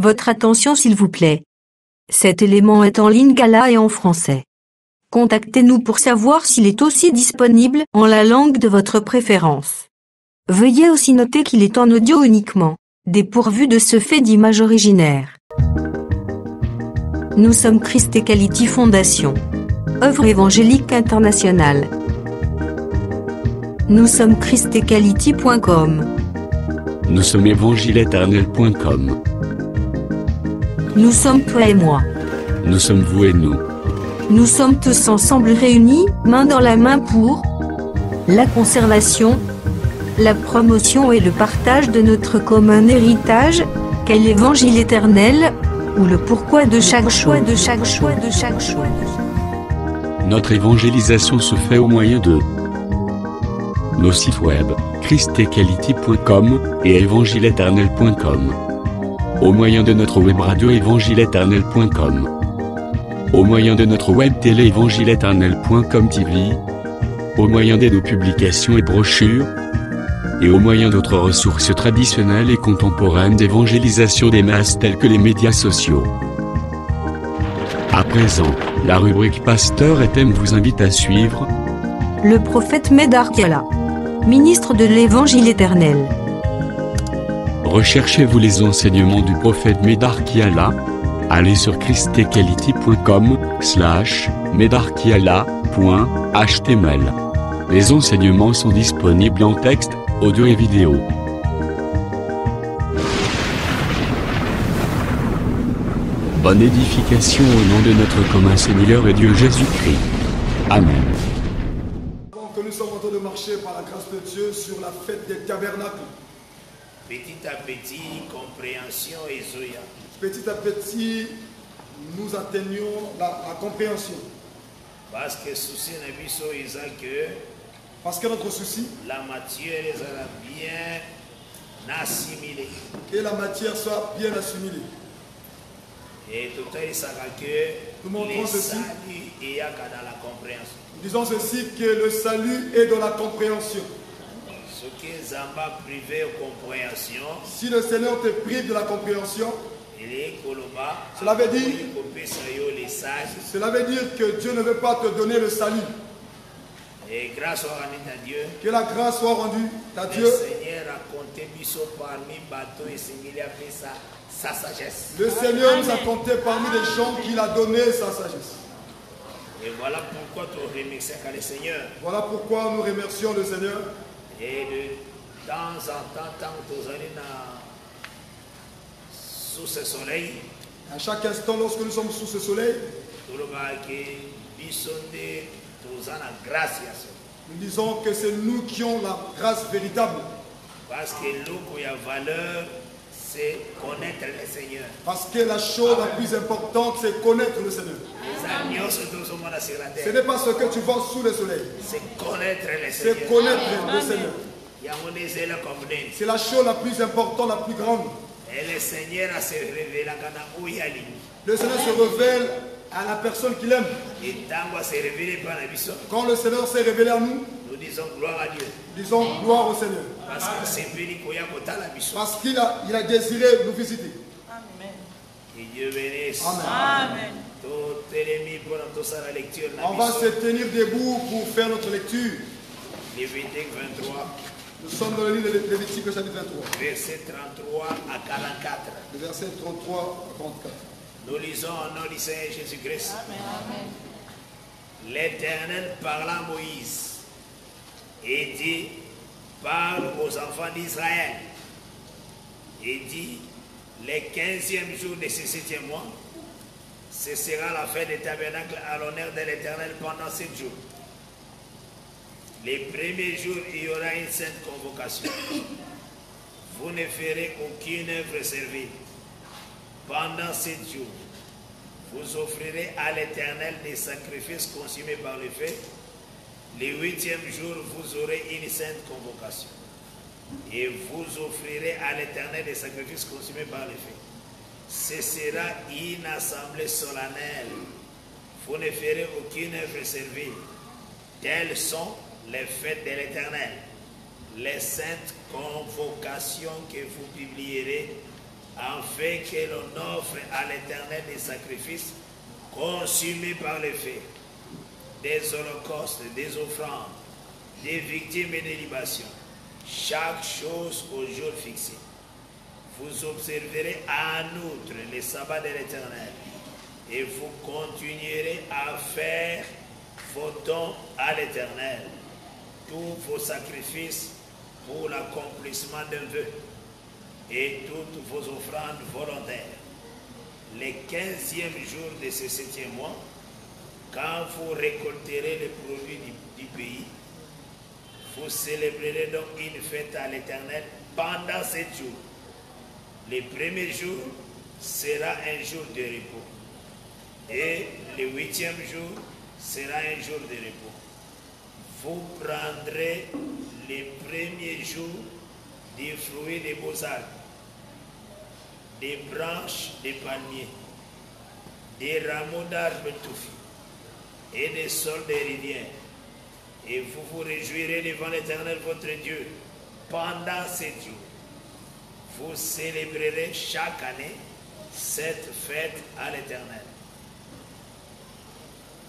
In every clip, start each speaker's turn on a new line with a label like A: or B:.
A: Votre attention s'il vous plaît. Cet élément est en lingala et en français. Contactez-nous pour savoir s'il est aussi disponible en la langue de votre préférence. Veuillez aussi noter qu'il est en audio uniquement, dépourvu de ce fait d'image originaire. Nous sommes Christ Equality Fondation. Œuvre évangélique internationale. Nous sommes christequality.com.
B: Nous sommes évangile-éternel.com.
A: Nous sommes toi et moi.
B: Nous sommes vous et nous.
A: Nous sommes tous ensemble réunis, main dans la main pour la conservation, la promotion et le partage de notre commun héritage, qu'est l'évangile éternel, ou le pourquoi de chaque choix, de chaque choix, de chaque choix.
B: Notre évangélisation se fait au moyen de nos sites web, christequality.com et évangile-éternel.com. Au moyen de notre web radio évangile-éternel.com. Au moyen de notre web télé évangile-éternel.com TV. Au moyen de nos publications et brochures. Et au moyen d'autres ressources traditionnelles et contemporaines d'évangélisation des masses telles que les médias sociaux. À présent, la rubrique Pasteur et thème vous invite à suivre
A: le prophète Médar Kiala, ministre de l'Évangile éternel.
B: Recherchez-vous les enseignements du prophète Médar Kiala? Allez sur christequality.com/medarkiala.html. Les enseignements sont disponibles en texte, audio et vidéo. Bonne édification au nom de notre commun Seigneur et Dieu Jésus-Christ. Amen.
C: Que nous sommes en train de marcher par la grâce de Dieu sur la fête des tabernacles.
D: Petit à petit, compréhension et zoya.
C: Petit à petit, nous atteignons la compréhension.
D: Parce que souci n'a que
C: Parce que notre souci,
D: la matière est bien assimilée.
C: que la matière soit bien assimilée.
D: Et tout ça que
C: Nous montrons ceci.
D: Et dans la compréhension.
C: Nous disons ceci, que le salut est dans la compréhension.
D: Ce qui est privé de compréhension,
C: Si le Seigneur te prive de la compréhension,
D: cela veut
C: dire que Dieu ne veut pas te donner le salut.
D: Et grâce à Dieu,
C: Que la grâce soit rendue à Dieu.
D: le Seigneur a compté parmi bateaux et sa sagesse.
C: Le Seigneur nous a compté parmi les gens qu'il a donné sa sagesse.
D: Et voilà pourquoi tu remercies le Seigneur.
C: Voilà pourquoi nous remercions le Seigneur.
D: Et de temps en temps, tant que nous allons sous ce soleil,
C: À chaque instant, lorsque nous sommes sous ce soleil, nous disons que c'est nous qui avons la grâce véritable.
D: parce que l'eau qui a valeur, c'est connaître le Seigneur.
C: Parce que la chose la plus importante, c'est connaître le Seigneur. Ce n'est pas ce que tu vois sous le soleil.
D: C'est connaître le
C: C'est
D: Seigneur.
C: connaître le Seigneur.
D: Et
C: C'est la chose la plus importante, la plus grande.
D: le Seigneur a se révélé
C: Le Seigneur se révèle à la personne qu'il aime.
D: et tant que se révélé par la vision,
C: Quand le Seigneur s'est révélé à nous,
D: nous disons gloire à Dieu.
C: disons gloire au Seigneur.
D: Parce que c'est béni qu'on y a la vision.
C: Parce qu'il a désiré nous visiter.
D: Que Dieu bénisse.
C: Amen.
D: Tout ennemi pour notre la lecture.
C: On va se tenir debout pour faire notre lecture.
D: Lévitique 23,
C: Nous sommes dans le livre de Lévitique, chapitre 23.
D: verset 33 à 44.
C: Le verset 33 à 44.
D: Nous lisons au nom du Seigneur Jésus-Christ. L'Éternel parla à Moïse et dit: parle aux enfants d'Israël et dit: le 15e jour de ce 7e mois, ce sera la fête des tabernacles à l'honneur de l'Éternel pendant 7 jours. Les premiers jours, il y aura une sainte convocation. Vous ne ferez aucune œuvre servile. Pendant 7 jours, vous offrirez à l'Éternel des sacrifices consumés par le feu. Le 8e jour, vous aurez une sainte convocation. Et vous offrirez à l'Éternel des sacrifices consumés par le feu. Ce sera une assemblée solennelle. Vous ne ferez aucune œuvre servile. Telles sont les fêtes de l'Éternel, les saintes convocations que vous publierez afin que l'on offre à l'Éternel des sacrifices consumés par le feu, des holocaustes, des offrandes, des victimes et des libations, chaque chose au jour fixé. Vous observerez en outre les sabbats de l'Éternel et vous continuerez à faire vos dons à l'Éternel, tous vos sacrifices pour l'accomplissement d'un vœu et toutes vos offrandes volontaires. Les 15e jour de ce 7e mois, quand vous récolterez les produits du pays, vous célébrerez donc une fête à l'Éternel pendant 7 jours. Le premier jour sera un jour de repos et le 8e jour sera un jour de repos. Vous prendrez les premiers jours des fruits des beaux arbres, des branches de palmiers, des rameaux d'arbres touffus et des sols de rivières. Et vous vous réjouirez devant l'Éternel votre Dieu pendant 7 jours. Vous célébrerez chaque année cette fête à l'Éternel.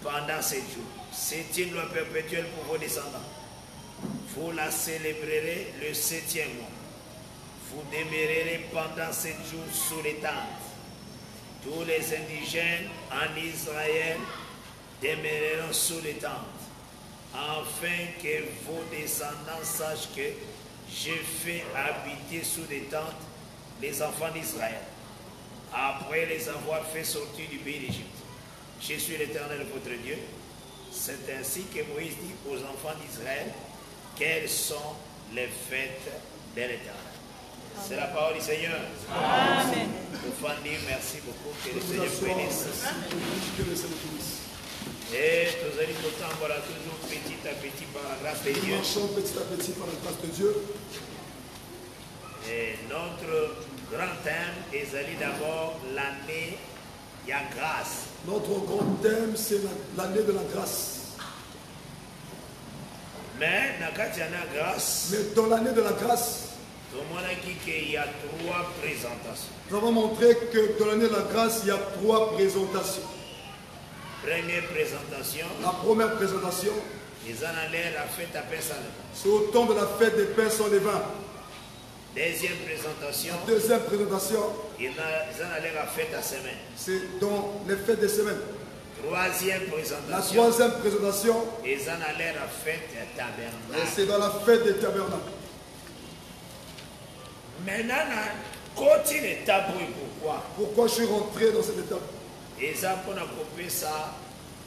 D: Pendant 7 jours. C'est une loi perpétuelle pour vos descendants. Vous la célébrerez le 7e mois. Vous demeurerez pendant 7 jours sous les tentes. Tous les indigènes en Israël demeureront sous les tentes, afin que vos descendants sachent que j'ai fait habiter sous des tentes les enfants d'Israël, après les avoir fait sortir du pays d'Égypte. Je suis l'Éternel votre Dieu. C'est ainsi que Moïse dit aux enfants d'Israël quelles sont les fêtes de l'Éternel. C'est la parole du Seigneur.
E: Amen.
D: Nous allons dire merci beaucoup, que le Seigneur bénisse.
C: Que le Seigneur bénisse.
D: Et nous allons pourtant voilà toujours petit à petit par la grâce de
C: Nous
D: Dieu.
C: marchons petit à petit par la grâce de Dieu.
D: Et notre grand thème est d'abord l'année il y a grâce.
C: Notre grand thème, c'est l'année de la grâce.
D: Mais dans la grâce,
C: Mais dans l'année de la grâce,
D: tout le monde a dit qu'il y a 3 présentations.
C: nous avons montré que dans l'année de la grâce, il y a 3 présentations.
D: Première présentation,
C: La première présentation,
D: ils en allaient à la fête à Pessah.
C: c'est au temps de la fête des pains sans levain.
D: Deuxième présentation,
C: Deuxième présentation,
D: ils en allaient à la fête à semaine.
C: c'est dans les fêtes des semaines.
D: Troisième
C: La
D: présentation,
C: troisième présentation,
D: ils en allaient à la fête à tabernacle.
C: c'est dans la fête des tabernacles.
D: Maintenant, continue l'étape, pourquoi?
C: Pourquoi je suis rentré dans cette étape?
D: Et ça, pour couper ça,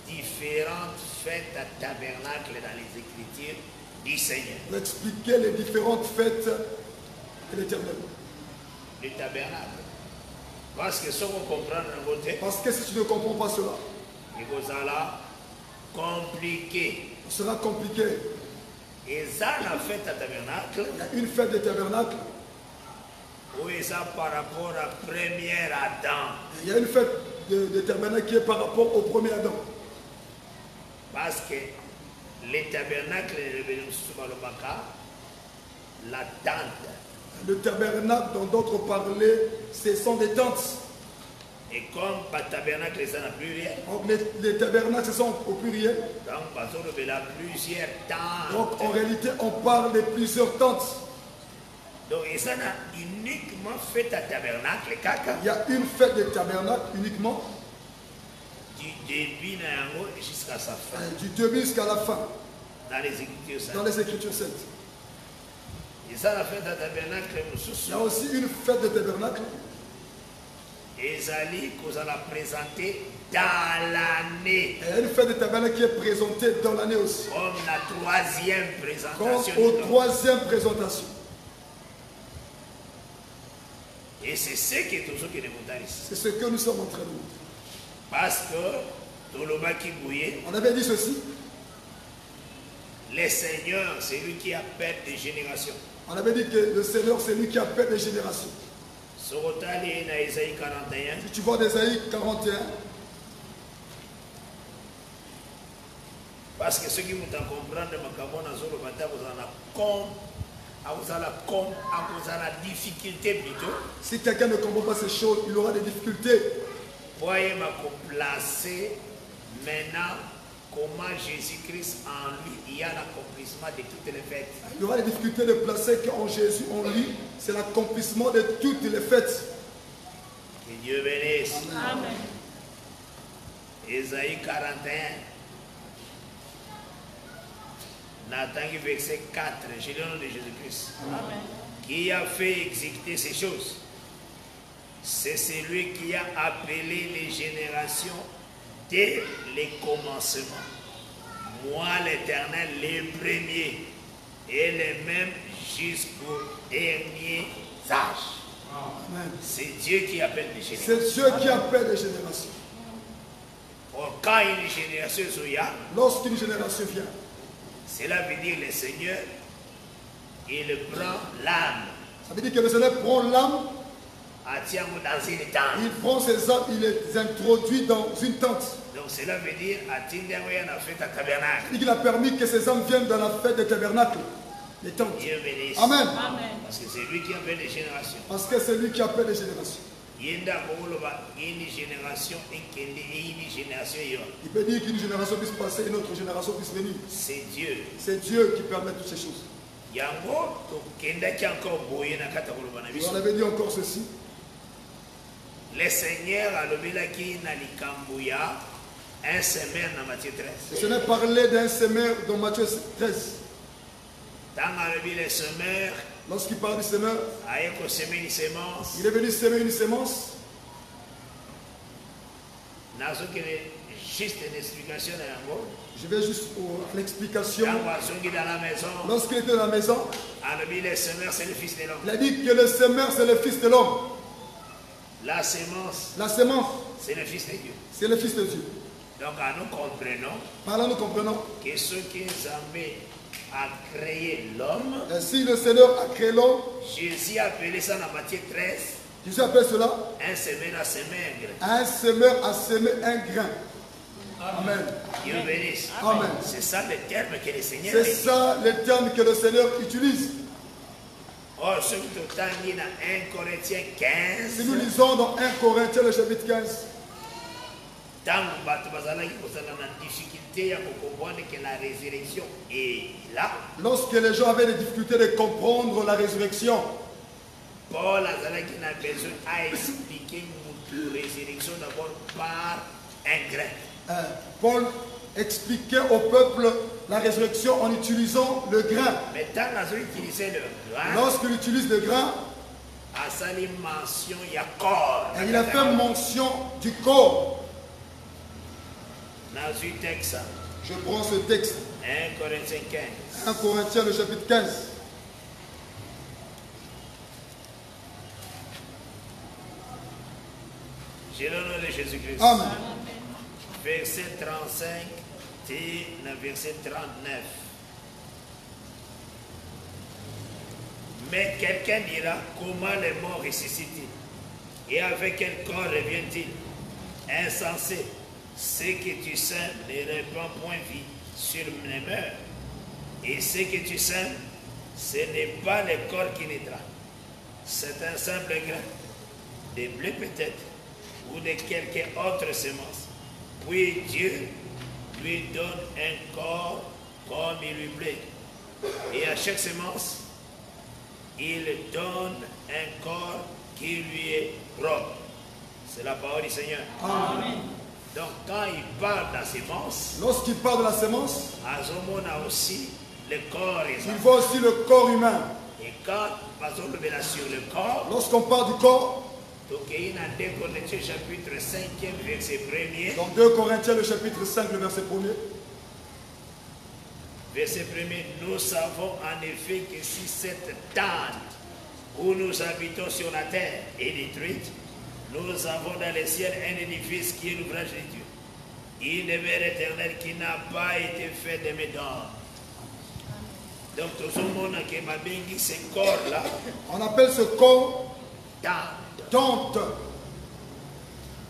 D: différentes fêtes à tabernacle dans les Écritures du Seigneur.
C: Pour expliquer les différentes fêtes de l'Éternel.
D: Le tabernacle. Parce que si on comprend le côté,
C: Parce que si tu ne comprends pas cela,
D: il faut ça là compliqué.
C: ce sera compliqué.
D: Et ça, la fête à tabernacle,
C: Il y a une fête des tabernacles,
D: où est ça par rapport à première Adam?
C: il y a une fête des tabernacles qui est par rapport au premier Adam.
D: Parce que les tabernacles, la tente.
C: Le tabernacle, dans d'autres parlers, ce sont des tentes.
D: Et comme pas tabernacle, ça n'a plus rien.
C: Donc les tabernacles, ce sont au pluriel.
D: Donc, parce qu'on a plusieurs tentes.
C: Donc en réalité, on parle de plusieurs tentes.
D: Donc, et ça n'a uniquement fait à tabernacle, caca.
C: Il y a une fête des tabernacles uniquement,
D: Du début jusqu'à sa fin.
C: du début jusqu'à la fin,
D: Dans les Écritures
C: dans
D: saintes.
C: les Écritures saintes.
D: Et ça, la fête à tabernacle,
C: Il y a aussi une fête des tabernacles.
D: et Zali, qu'on a présenté dans l'année.
C: Et il y a une fête des tabernacles qui est présentée dans l'année aussi.
D: Comme la troisième
C: Comme
D: présentation.
C: aux
D: du nom.
C: troisième présentation.
D: Et c'est ce qui est toujours qui est ici.
C: C'est ce que nous sommes en train de montrer.
D: Parce que, dans le bas qui bouillait,
C: On avait dit ceci.
D: le Seigneur, c'est lui qui appelle des générations.
C: On avait dit que le Seigneur, c'est lui qui appelle les générations.
D: Sorotali dans Isaïe 41,
C: Si tu vois d'Ésaïe 41,
D: parce que ceux qui vont comprendre, vous en la difficulté plutôt.
C: Si quelqu'un ne comprend pas ces choses, il aura des difficultés.
D: Pour placer maintenant comment Jésus-Christ en lui, il y a l'accomplissement de toutes les fêtes.
C: Il y aura des difficultés de placer qu'en Jésus, en lui, c'est l'accomplissement de toutes les fêtes.
D: Que Dieu bénisse.
E: Amen.
D: Ésaïe 41. Nathan verset 4. J'ai le nom de Jésus-Christ.
E: Amen.
D: Qui a fait exécuter ces choses? C'est celui qui a appelé les générations dès les commencements. Moi, l'Éternel, les premiers et les mêmes jusqu'au dernier âge. C'est Dieu qui appelle les générations.
C: C'est Dieu qui appelle les générations.
D: Or, quand une génération est là,
C: Lorsqu'une génération vient,
D: cela veut dire le Seigneur, il prend l'âme.
C: ça veut dire que le Seigneur prend l'âme,
D: dans une tente.
C: il prend ses âmes, il les introduit dans une tente.
D: Donc cela veut dire tabernacle.
C: Il a permis que ces âmes viennent dans la fête des tabernacles, les tentes.
D: Dieu bénisse.
C: Amen.
E: Amen.
D: Parce que c'est lui qui appelle les générations.
C: Parce que c'est lui qui appelle les générations.
D: Une génération et une génération.
C: Il peut dire qu'une génération puisse passer, une autre génération puisse venir.
D: C'est Dieu.
C: C'est Dieu qui permet toutes ces choses.
D: Yango,
C: On avait dit encore ceci.
D: Le Seigneur a levé la qui na likambuya un semeur dans Matthieu 13.
C: Le Seigneur parlait d'un semeur dans Matthieu 13.
D: Dans le semeur,
C: Lorsqu'il parle du semeur,
D: il
C: il est venu semer une sémence.
D: juste une explication.
C: Je vais juste à l'explication.
D: Dans la maison,
C: Lorsqu'il était dans la maison,
D: le semeur c'est le fils de l'homme.
C: il a dit que le semeur c'est le fils de l'homme.
D: La sémence,
C: La sémence,
D: c'est le fils de Dieu.
C: c'est le fils de Dieu.
D: Donc nous comprenons
C: Par là, nous comprenons.
D: que ce qui a créé l'homme,
C: Ainsi, le Seigneur a créé l'homme.
D: Jésus a appelé ça dans Matthieu 13,
C: Jésus appelle cela
D: un semeur à semer.
C: un semeur a semé un grain. Amen.
D: Dieu bénisse.
C: Amen.
D: C'est ça le terme que le Seigneur
C: C'est
D: a dit.
C: ça les termes que le Seigneur utilise.
D: Or, ce que tu as dit dans 1 Corinthiens 15,
C: Si nous lisons dans 1 Corinthiens, le chapitre 15,
D: tant que vous avez une difficulté à comprendre que la résurrection est là,
C: lorsque les gens avaient des difficultés de comprendre la résurrection,
D: Paul a besoin d'expliquer la résurrection d'abord par un grain.
C: Paul expliquait au peuple la résurrection en utilisant le grain.
D: Mais tant qu'il utilisait le grain,
C: Lorsqu'il utilise le grain,
D: à sa mention, il y a corps.
C: il a fait mention du corps.
D: Dans ce texte,
C: Je prends ce texte,
D: 1 Corinthiens 15.
C: 1 Corinthiens, le chapitre 15.
D: J'ai le nom de Jésus-Christ.
C: Amen.
D: Verset 35 et le verset 39. Mais quelqu'un dira, comment les morts ressuscitent-ils? Et avec quel corps revient-il? Insensé, ce que tu sèmes ne répand point vie sur les mœurs. Et ce que tu sèmes, ce n'est pas le corps qui naîtra. C'est un simple grain, de blé peut-être, ou de quelque autre semence. Puis Dieu lui donne un corps comme il lui plaît. Et à chaque semence, il donne un corps qui lui est propre. C'est la parole du Seigneur.
C: Amen.
D: Donc quand il parle de la sémence,
C: Lorsqu'il parle de la sémence,
D: Azomon a aussi le corps.
C: il voit aussi le corps humain.
D: Et quand on revient sur le corps,
C: Lorsqu'on parle du corps,
D: donc il y a 2 Corinthiens chapitre 5, verset 1er.
C: dans 2 Corinthiens, le chapitre 5, le verset 1er,
D: Verset 1er, nous savons en effet que si cette tente où nous habitons sur la terre est détruite, nous avons dans le ciel un édifice qui est l'ouvrage de Dieu. Une demeure éternelle qui n'a pas été faite de mes dents. Donc, tout le monde qui m'a bien dit ce corps-là,
C: on appelle ce corps
D: tente.
C: tente.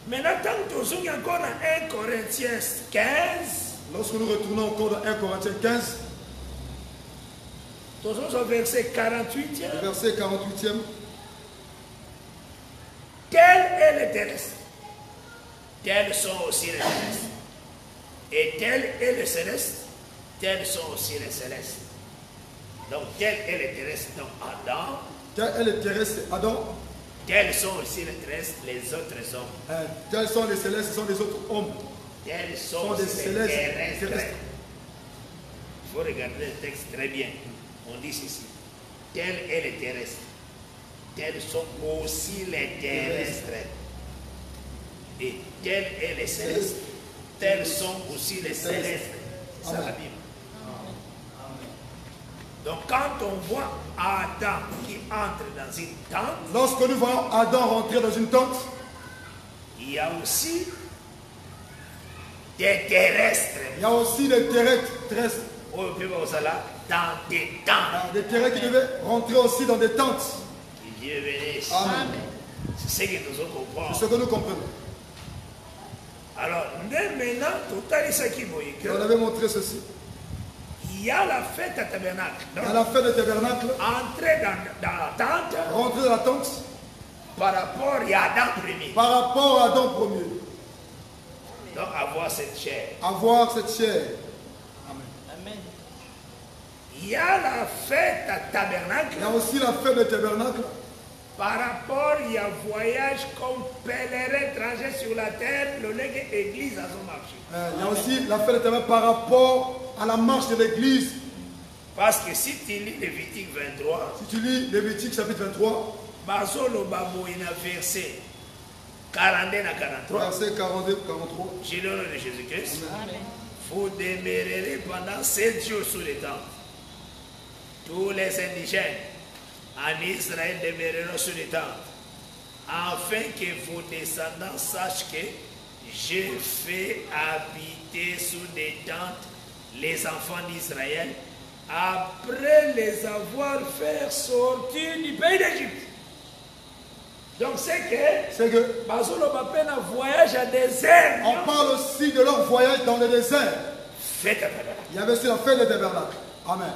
D: Maintenant, tant que nous sommes encore dans 1 Corinthiens 15,
C: Lorsque nous retournons encore dans 1 Corinthiens 15,
D: Toujours au verset 48e.
C: Le verset 48e.
D: Tel est le terrestre. Tels sont aussi les terrestres. Et tel est le céleste. Tels sont aussi les célestes. Donc tel est le terrestre, donc Adam.
C: Tel est le terrestre, Adam.
D: Tels sont aussi les terrestres, les autres hommes.
C: Tels sont les célestes, ce sont les autres hommes.
D: Tels sont
C: des
D: aussi les
C: célestes,
D: terrestres.
C: terrestres.
D: Il faut regarder le texte très bien. On dit ceci. Tel est le terrestre. Tels sont aussi les terrestres. Et tel est les célestes. Tels sont aussi les célestes. C'est ça la Bible. Donc quand on voit Adam qui entre dans une tente,
C: Lorsque nous voyons Adam rentrer dans une tente,
D: il y a aussi des terrestres.
C: il y a aussi des terrestres,
D: Au plus bas, là, dans des tentes.
C: des terrestres qui devaient rentrer aussi dans des tentes.
D: Que Dieu bénisse.
C: Amen.
D: C'est ce que nous comprenons.
C: C'est ce que nous comprenons.
D: Alors, maintenant, tout à l'heure, qui
C: On avait montré ceci.
D: il y a la fête à tabernacle.
C: À la fête du tabernacle,
D: Entrer dans la tente
C: rentrer dans la tente
D: par rapport à Adam premier.
C: par rapport à Adam premier.
D: Donc, avoir cette chair.
C: Avoir cette chair.
D: Il y a la fête à tabernacle
C: Il y a aussi la fête du tabernacle
D: par rapport à voyage comme pèlerin étranger sur la terre, le legs église à son marché.
C: Il y a aussi la fête du tabernacle par rapport à la marche de l'église.
D: Parce que si tu lis Lévitique 23,
C: Si tu lis Lévitique chapitre 23,
D: Basolo Babo il a verset 42 à 43.
C: verset 42, 43.
D: J'ai le nom de Jésus-Christ. Vous demeurerez pendant 7 jours sous les tentes. Tous les indigènes en Israël demeureront sous les tentes, afin que vos descendants sachent que j'ai fait habiter sous des tentes les enfants d'Israël après les avoir fait sortir du pays d'Égypte. Donc c'est que Basolo Bapen a voyage à désert.
C: On parle aussi de leur voyage dans le désert.
D: Fête à tabernacle.
C: Il y avait aussi la fête du tabernacle. Amen.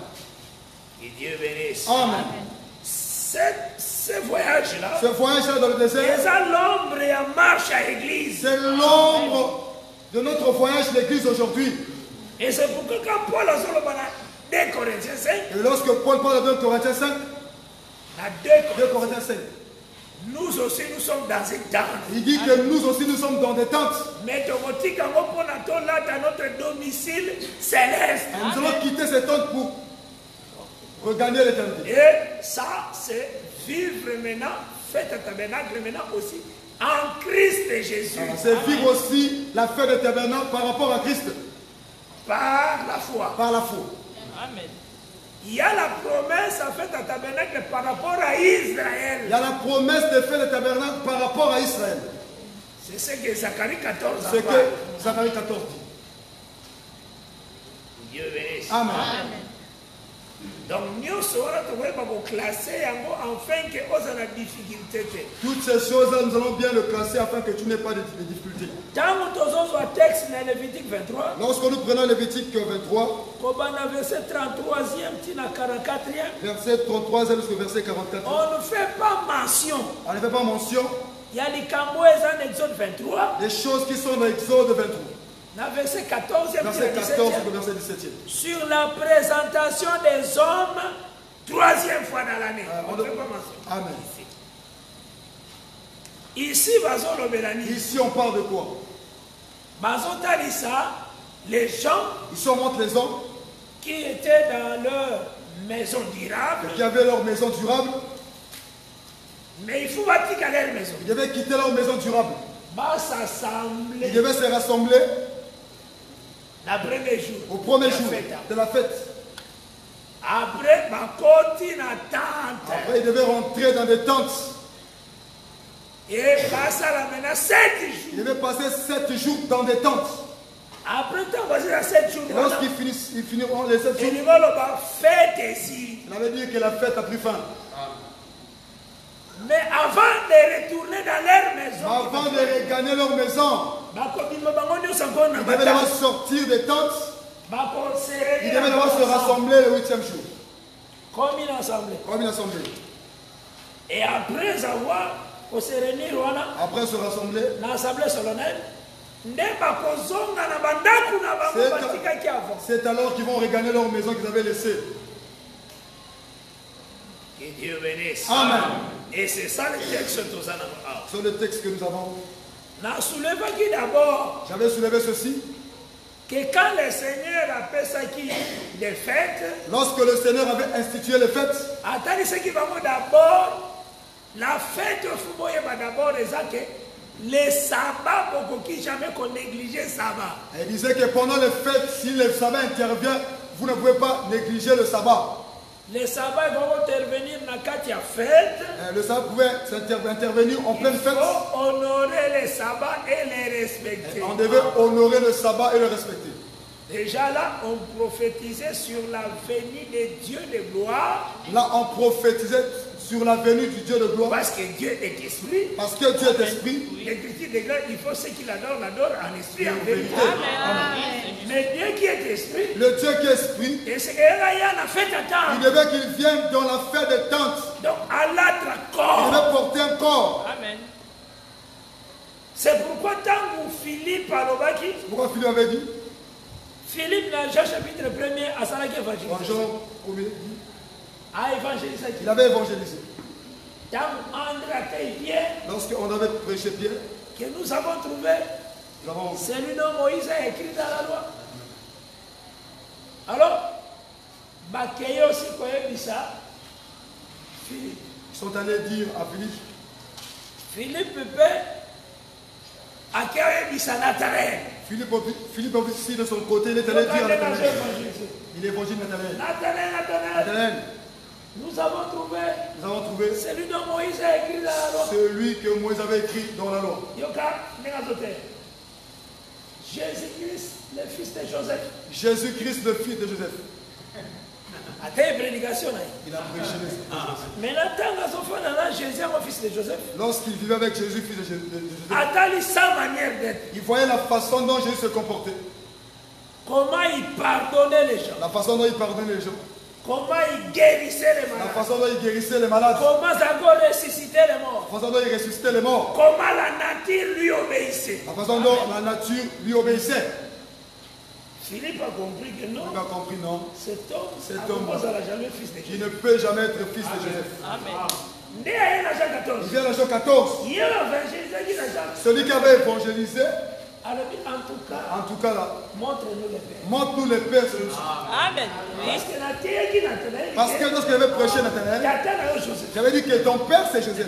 D: Que Dieu bénisse.
C: Amen.
D: Ce voyage-là,
C: Ce voyage-là dans le désert,
D: c'est l'ombre et en marche à l'église.
C: c'est l'ombre de notre voyage l'église aujourd'hui.
D: Et c'est pourquoi quand Paul a dit dans 2 Corinthiens 5,
C: Et lorsque Paul parle de 2 Corinthiens 5,
D: dans
C: 2 Corinthiens 5,
D: nous aussi nous sommes dans une tente.
C: il dit que nous aussi nous sommes dans des tentes.
D: Mais Tomotika, là dans notre domicile céleste.
C: Et nous allons quitter ces tentes pour regagner l'éternité.
D: Et ça, c'est vivre maintenant, fête à tabernacle maintenant aussi, en Christ Jésus.
C: C'est vivre aussi la fête du tabernacle par rapport à Christ.
D: Par la foi.
C: Par la foi.
D: Amen. Il y a la promesse en fait à tabernacle par rapport à Israël.
C: Il y a la promesse de faire le tabernacle par rapport à Israël.
D: C'est ce que Zacharie 14 a
C: C'est
D: fait.
C: que Zacharie 14 dit.
D: Dieu bénisse.
C: Amen.
D: Donc nous serons classés afin que nous ayons des difficultés.
C: Toutes ces choses-là, nous allons bien le classer afin que tu n'aies pas de difficultés.
D: Quand nous avons un texte dans Lévitique 23,
C: Lorsque nous prenons Lévitique 23,
D: verset 33e, 44e,
C: verset 33 jusqu'au verset 44,
D: on ne fait pas mention.
C: on ne fait pas mention
D: Il y a les Camboïs en Exode 23,
C: des choses qui sont dans Exode 23,
D: dans verset 14e,
C: verset 14 jusqu'au verset 17.
D: sur la présentation des hommes, 3e fois dans l'année. On ne fait pas mention.
C: Amen.
D: Ici, Bazon Lobelani,
C: Ici, on parle de quoi?
D: Bazon Talissa, les gens
C: Ici, on montre les hommes
D: qui étaient dans leur maison durable,
C: qui avaient leur maison durable.
D: mais il faut bâtir à leur maison.
C: Ils devaient quitter leur maison durable.
D: Va s'assembler
C: Ils devaient se rassembler
D: le premier jour.
C: au premier
D: de la
C: jour
D: fête.
C: de la fête.
D: Après, ma cotine attente.
C: Après, ils devaient rentrer dans des tentes.
D: Et passe à la maintenant 7 jours.
C: Ils devaient passer 7 jours dans des tentes.
D: Après, tu as passé à 7 jours.
C: Et lorsqu'ils ils finiront les 7
D: Et
C: jours,
D: ils vont fête ici.
C: ça veut dire que la fête a pris fin.
D: Mais avant de retourner dans leur maison,
C: Avant de regagner leur maison, ils devaient d'abord sortir des tentes. Ils devaient d'abord se rassembler le 8e jour.
E: comme une assemblée.
C: Comme une assemblée.
E: Et après avoir se réunir
C: Après se rassembler,
E: l'assemblée solennelle,
C: c'est alors qu'ils vont regagner leur maison qu'ils avaient laissée.
D: Que Dieu bénisse.
C: Amen.
D: Et c'est ça le texte que nous avons.
C: C'est le texte que nous avons.
E: d'abord
C: J'avais soulevé ceci.
E: que quand le Seigneur appelle ça qui des fêtes,
C: Lorsque le Seigneur avait institué les fêtes,
E: attendez ce qui va d'abord, la fête au football d'abord les que les sabbats, beaucoup qui jamais qu'on négligeait sabbat.
C: il disait que pendant les fêtes, si le sabbat intervient, vous ne pouvez pas négliger le sabbat.
E: Les sabbats vont intervenir dans la fête.
C: Le sabbat pouvait intervenir en pleine fête.
E: Il faut honorer les sabbats et les respecter.
C: On devait honorer le sabbat et le respecter.
E: Déjà là, on prophétisait sur la venue de Dieu de gloire.
C: Là, on prophétisait sur la venue du Dieu de gloire.
E: Parce que Dieu est esprit.
C: Parce que Dieu est esprit.
E: L'écriture déclare il faut ceux qui l'adorent, l'adorent en esprit et en vérité.
C: Amen.
E: Mais Dieu qui est esprit,
C: Le Dieu qui est esprit,
E: et c'est qu'il y a fait
C: il
E: attendre.
C: devait qu'il vienne dans la fête des tentes.
E: Donc, à l'autre
C: Il
E: corps.
C: devait porter un corps.
E: Amen. C'est pourquoi tant que Philippe a l'obaki,
C: Pourquoi Philippe avait dit
E: Philippe dans Jean chapitre 1er à Salaki
C: en
E: évangélisé.
C: Jean 1er,
E: A évangélisé.
C: il avait évangélisé.
E: Tant André a été Pierre,
C: Lorsqu'on avait prêché Pierre,
E: que nous avons trouvé,
C: nous avons
E: c'est lui dont Moïse a écrit dans la loi. Alors, Bakeye aussi, quand il dit ça, Philippe.
C: ils sont allés dire à Philippe,
E: Philippe peut accueillir dit ça Nathanaël.
C: Philippe aussi de son côté, il est allé dire à Nathanaël. Il évangile Nathanaël.
E: Nathanaël,
C: Nathanaël,
E: nous avons trouvé
C: celui
E: dont Moïse a écrit dans la loi.
C: celui que Moïse avait écrit dans la loi.
E: Yoka, Jésus-Christ, le fils de Joseph.
C: Jésus-Christ, le fils de Joseph.
E: A tes prédications.
C: Il a prêché les
E: Mais là, Jésus est mon fils de Joseph.
C: Lorsqu'il vivait avec Jésus, fils de Joseph,
E: Attends sa manière d'être.
C: il voyait la façon dont Jésus se comportait.
E: Comment il pardonnait les gens.
C: La façon dont il pardonnait les gens.
E: Comment il guérissait les
C: La
E: malades.
C: façon dont il guérissait les malades.
E: Comment il ressuscitait les morts.
C: La façon dont il ressuscitait les morts.
E: Comment la nature lui obéissait.
C: La façon dont la nature lui obéissait.
E: Philippe a compris que non.
C: Il a compris, non.
E: Cet homme
C: homme
E: sera jamais fils de
C: qui
E: Jésus.
C: ne peut jamais être fils de Joseph.
E: Né à Jean 14.
C: Il vient dans Jean 14.
E: Il y a évangélisé dans Jean.
C: Celui qui avait évangélisé,
E: Alors, en tout cas,
C: là,
E: montre-nous le Père.
C: montre-nous les pères celui-ci.
F: Amen.
E: Parce que la terre qui n'a
C: Parce que lorsqu'il avait prêché Nathanaël, j'avais dit que ton père c'est Joseph.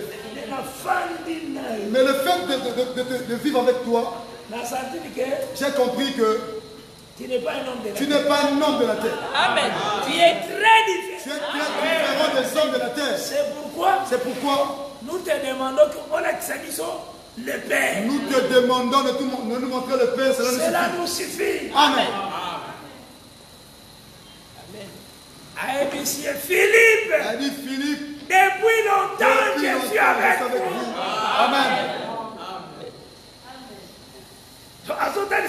C: Mais le fait de vivre avec toi, j'ai compris que
E: tu n'es pas un homme de la
C: tu
E: terre.
C: n'es pas un homme de la terre.
F: Amen.
E: Tu es très
C: Tu es
E: différent.
C: très différent des hommes de la terre.
E: C'est pourquoi nous te demandons qu'on a le Père.
C: Nous te demandons de nous montrer le Père.
E: Cela nous suffit.
C: Amen.
E: Amen. Monsieur Philippe,
C: Elle dit Philippe,
E: depuis longtemps
C: depuis
E: je
C: longtemps,
E: suis avec
C: je suis avec
E: vous.
C: vous. Amen.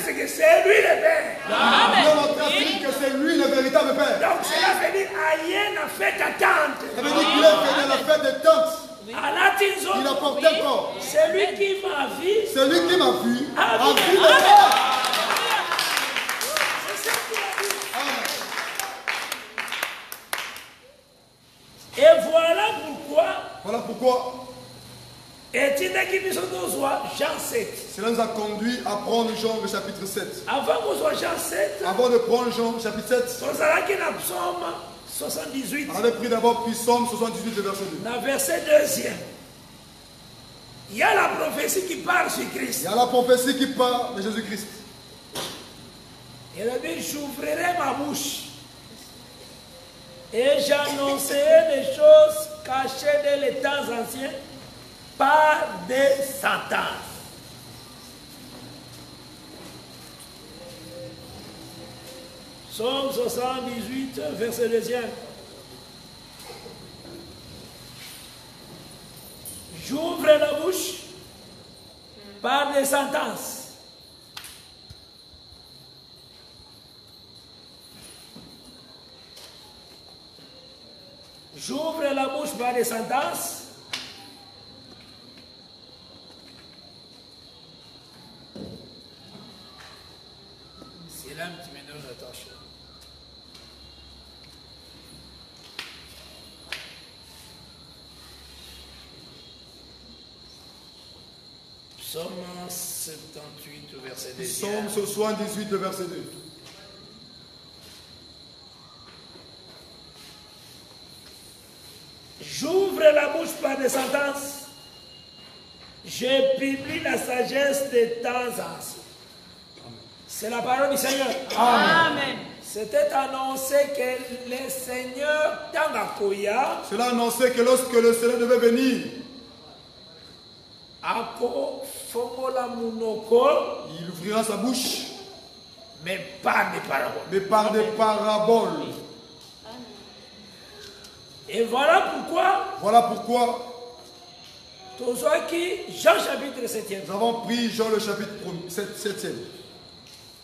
E: C'est que c'est lui le Père.
C: Dieu montre à Philippe que c'est lui le véritable Père.
E: Donc cela veut dire Aïe n'a fait attente.
C: Ça veut dire qu'il est venu à la fête des tentes. Il a porté un corps.
E: Celui qui m'a vu.
C: Celui qui m'a vu a
E: Amen.
C: vu le Père.
E: C'est ça qu'il a dit.
C: Amen.
E: Et voilà pourquoi. Et tu n'as qui Jean 7.
C: Cela nous a conduit à prendre Jean le chapitre 7.
E: Avant qu'on soit Jean 7,
C: Avant de prendre Jean chapitre 7,
E: on a qui dans Psaume 78.
C: on avait pris d'abord Psaume 78, le verset 2.
E: Dans verset 2e. Il y a la prophétie qui parle sur Christ.
C: Il y a la prophétie qui parle de Jésus-Christ.
E: Il a dit, j'ouvrirai ma bouche et j'annoncerai des choses cachées dès les temps anciens par des sentences. Psaume 78, verset 2e. J'ouvre la bouche par des sentences. J'ouvre la bouche par des sentences. C'est là que tu me donnes attention. Psaume 78, verset 2.
C: Psaume 78, le verset 2.
E: J'ouvre la bouche par des sentences. Je publie la sagesse des temps anciens. C'est la parole du Seigneur.
F: Amen.
E: C'était annoncé que le Seigneur Tangakoya.
C: Cela annonçait que lorsque le Seigneur devait venir,
E: Ako Fomola Munoko.
C: il ouvrira sa bouche,
E: Mais pas des paraboles.
C: mais par des paraboles.
E: Et voilà pourquoi.
C: Voilà pourquoi
E: Jean chapitre 7e.
C: nous avons pris Jean le chapitre 7e.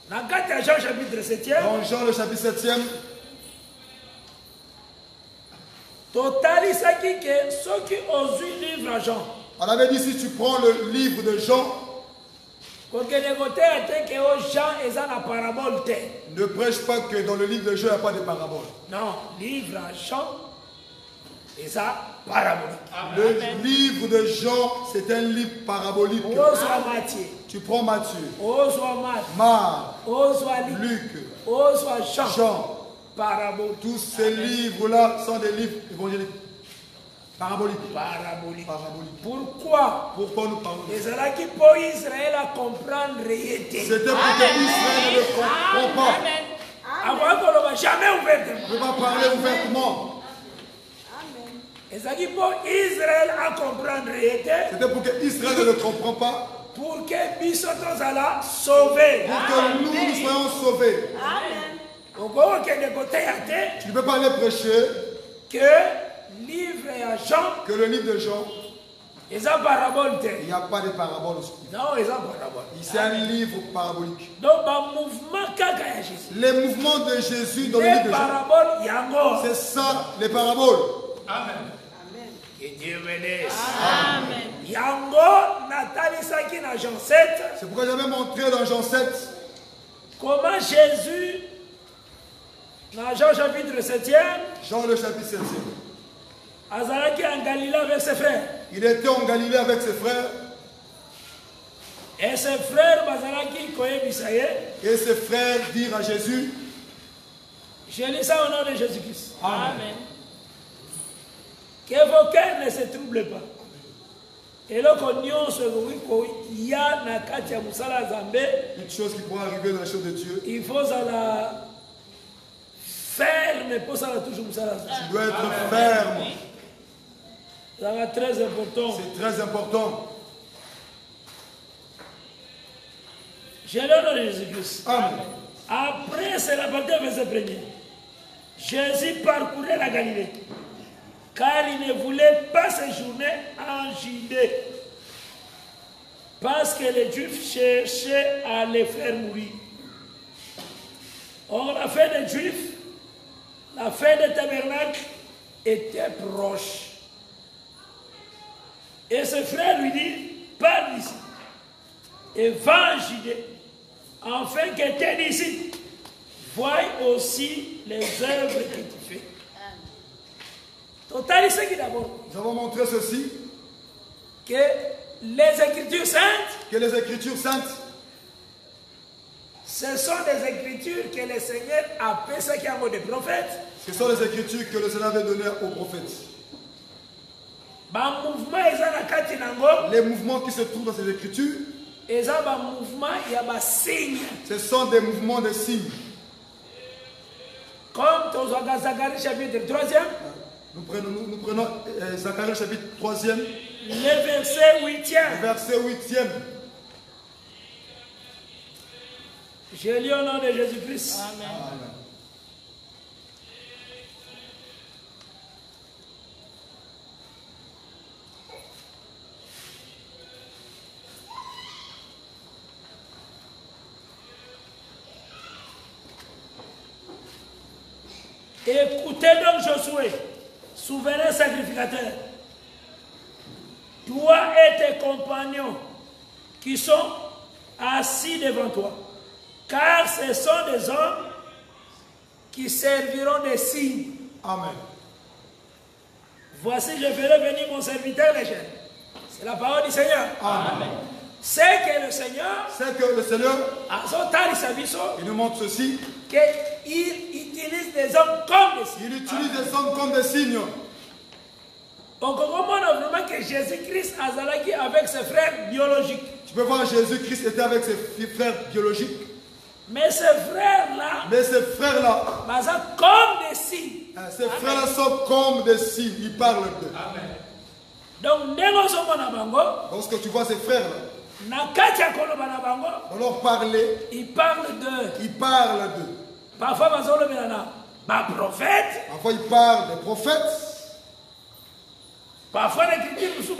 E: Dans Jean chapitre 7e.
C: Dans Jean le chapitre 7e,
E: totalisaki que ceux qui osent livre à Jean.
C: on avait dit si tu prends le livre de Jean, ne prêche pas que dans le livre de Jean il n'y a pas de paraboles.
E: Non, livre à Jean, et ça, parabolique.
C: Le livre de Jean, c'est un livre parabolique.
E: Matthieu,
C: Tu prends Matthieu,
E: Marc,
C: Marc, Luc, Jean.
E: parabolique.
C: Tous ces livres-là sont des livres évangéliques. Paraboliques.
E: Parabolique.
C: Paraboliques.
E: Pourquoi?
C: Pourquoi nous parlons de ça?
E: Et c'est là qui pour Israël à comprendre réalité.
C: C'était pour que Israël ne comprend pas.
E: Avant qu'on ne va jamais ouvert.
C: On ne peut pas parler ouvertement.
E: Et c'est là qui pour Israël à comprendre réalité.
C: C'était pour que Israël ne le comprend pas.
E: Pour que Bissotos alla sauver.
C: Pour que nous soyons sauvés. Tu ne peux pas aller prêcher
E: que livre à Jean,
C: que le livre de Jean,
E: il n'y a parabole.
C: il n'y a pas de parabole.
E: Non, il y a parabole.
C: C'est un livre parabolique.
E: Donc, le mouvement qu'a Jésus.
C: Les mouvements de Jésus dans le livre de Jean, c'est ça, les paraboles.
E: Amen. Que Dieu bénisse.
F: Amen.
E: Yango, Nathalie Saki dans Jean 7.
C: C'est pourquoi j'avais montré dans Jean 7
E: comment Jésus, dans Jean chapitre 7e,
C: Jean le chapitre 7e.
E: Azaraki en Galilée avec ses frères.
C: Il était en Galilée avec ses frères.
E: Et ses frères, Bazaraki, Koye Bisaye.
C: Et ses frères dirent à Jésus,
E: je lis ça au nom de Jésus-Christ.
F: Amen.
E: Que vos cœurs ne se troublent pas. Et là, il y a
C: une chose qui pourrait arriver dans les choses de Dieu.
E: il faut la ferme, pour ça toujours
C: Tu dois être ferme.
E: C'est très important.
C: C'est très important.
E: Je le nom de Jésus-Christ.
C: Amen.
E: Après, c'est la partie verset premier. Jésus parcourait la Galilée, car il ne voulait pas séjourner en Judée, parce que les Juifs cherchaient à les faire mourir. Or, la fin des Juifs, la fin des tabernacles, était proche. Et ses frères lui disent, pars d'ici, et va en Judée, afin que tes disciples voient aussi les œuvres que tu fais. Totalisé qui d'abord.
C: Nous avons montré ceci,
E: Que les Écritures saintes,
C: que les Écritures saintes,
E: ce sont des Écritures que le Seigneur a fait ce qu'il y a des prophètes.
C: ce sont les Écritures que le Seigneur avait données aux prophètes. Les mouvements qui se trouvent dans ces Écritures, ce sont des mouvements de signes.
E: Comme dans Zacharie chapitre 3e,
C: Nous prenons Zacharie chapitre 3e,
E: le verset 8e.
C: verset 8e.
E: Je lis au nom de Jésus-Christ.
F: Amen.
C: Amen.
E: Écoutez donc Josué, souverain sacrificateur, toi et tes compagnons qui sont assis devant toi, car ce sont des hommes qui serviront des signes.
C: Amen.
E: Voici, je ferai venir mon serviteur les jeunes. C'est la parole du Seigneur.
C: Amen.
E: C'est que le Seigneur,
C: il nous montre ceci,
E: qu'il utilise des hommes comme des signes.
C: Il utilise des hommes comme des signes.
E: On comprend vraiment que Jésus-Christ azalaki avec ses frères biologiques.
C: Tu peux voir Jésus-Christ était avec ses frères biologiques.
E: Mais ces frères-là, comme des signes.
C: Ces frères-là sont comme des signes. Ils parlent d'eux.
E: Donc,
C: lorsque tu vois ces frères-là, dans leur parler,
E: ils parlent d'eux.
C: Ils parlent d'eux.
E: Parfois, prophète.
C: Parfois, ils parlent des prophètes.
E: Parfois, l'écriture nous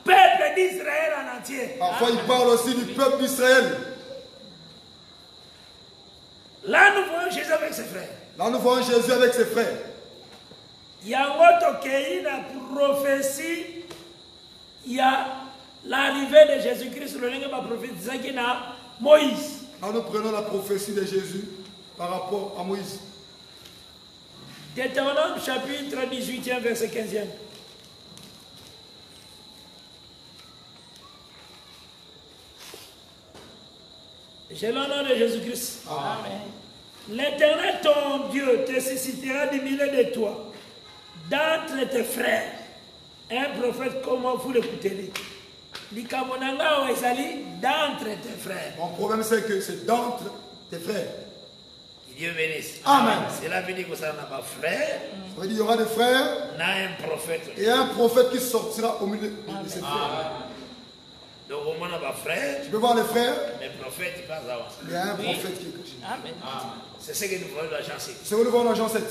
E: peuple d'Israël en entier.
C: Parfois, ils parlent aussi du peuple d'Israël.
E: Là, nous voyons Jésus avec ses frères.
C: Là, nous voyons Jésus avec ses frères.
E: Il y a une prophétie. Il y a l'arrivée de Jésus-Christ, le lingue va prophétiser qui n'a Moïse.
C: Là, nous prenons la prophétie de Jésus par rapport à Moïse.
E: Deutéronome chapitre 18, verset 15e. J'ai l'honneur de Jésus-Christ.
C: Amen.
E: L'Éternel, ton Dieu, te suscitera du milieu de toi, d'entre tes frères, un prophète comme vous l'écoutez. D'entre tes frères.
C: Mon problème, c'est que c'est d'entre tes frères.
D: Dieu bénisse.
C: Amen.
D: Cela veut dire que ça n'a pas frère.
C: Ça veut dire qu'il y aura des frères.
D: Un prophète.
C: Et un prophète qui sortira au milieu de ses frères.
D: Donc au moins on n'a pas frère.
C: Tu peux voir les frères.
D: Les prophètes, ils passent avant.
C: Il y a un prophète qui est caché.
D: Amen. C'est ce que nous voyons dans Jean 7.
C: C'est ce que nous voyons dans Jean 7.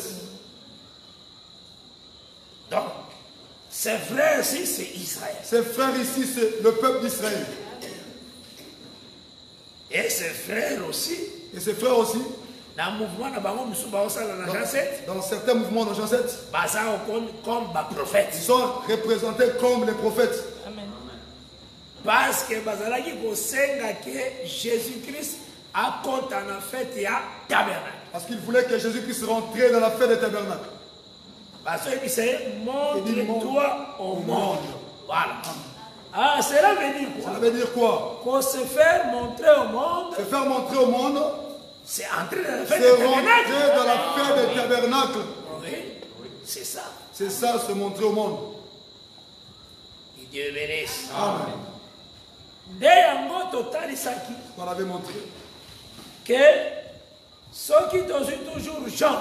E: Donc, ces frères ici, c'est Israël.
C: Ces frères ici, c'est le peuple d'Israël.
E: Et ses frères aussi.
C: Et ses frères aussi.
E: Dans le mouvement dans Jean 7.
C: Dans certains mouvements dans Jean 7.
E: Comme prophètes.
C: Ils sont représentés comme les prophètes.
E: Amen. Parce que Jésus-Christ a compté dans la fête et à tabernacle.
C: Parce qu'il voulait que Jésus-Christ rentre dans la fête des tabernacles.
E: Parce qu'il disait, montre-toi au monde. Voilà. Ah, cela veut dire quoi?
C: Ça veut dire quoi?
E: Qu'on se fait montrer au monde.
C: Se faire montrer au monde.
E: C'est entrer dans la fête des tabernacles.
C: C'est rentrer dans la fête des tabernacles.
E: Oui, c'est ça.
C: C'est ça, se montrer au monde.
D: Que Dieu bénisse.
C: Amen. On avait montré
E: que ceux qui sont toujours Jean.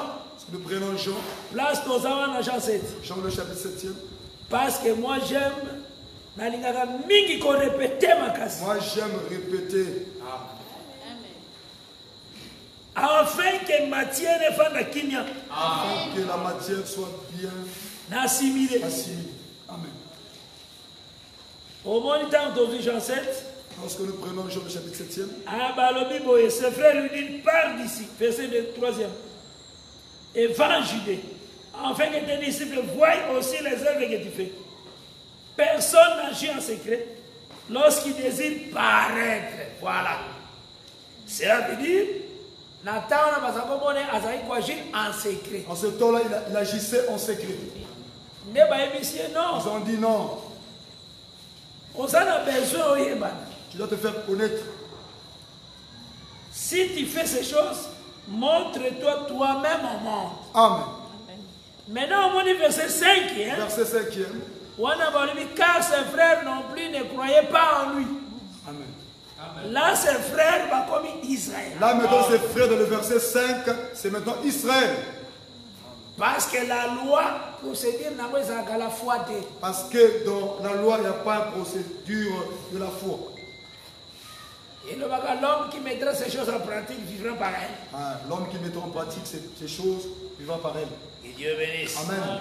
C: Nous prenons Jean.
E: Place dans Jean 7.
C: Jean le chapitre 7e.
E: Parce que moi j'aime. Moi
C: j'aime répéter.
E: Afin que matière ne fasse pas.
C: Afin que la matière soit bien
E: assimilée.
C: Amen.
E: Au moment où Jean 7.
C: Lorsque nous prenons Jean le chapitre 7e.
E: Ah bah le Bible, ses frères lui disent, parle d'ici. Verset 3e. Et va en Judée. Afin que tes disciples voient aussi les œuvres que tu fais. Personne n'agit en secret lorsqu'il désire paraître. Voilà. Cela veut dire, Nathan agir en secret.
C: En ce temps-là, il agissait en secret.
E: Non.
C: Ils ont dit non.
E: On en a besoin.
C: Tu dois te faire connaître.
E: Si tu fais ces choses, montre-toi toi-même au monde.
C: Amen.
E: Maintenant, on dit verset 5.
C: Verset 5e.
E: Car ses frères non plus ne croyaient pas en lui.
C: Amen.
E: Là, ses frères va comme Israël.
C: Là, maintenant, ses frères, dans le verset 5, c'est maintenant Israël.
E: Parce que la loi, procédure, n'a la foi.
C: Parce que dans la loi, il n'y a pas une procédure de la foi.
E: Et l'homme qui mettra ces choses en pratique vivra par elle.
C: L'homme qui mettra en pratique ces choses vivra par elle.
D: Que Dieu bénisse.
C: Amen.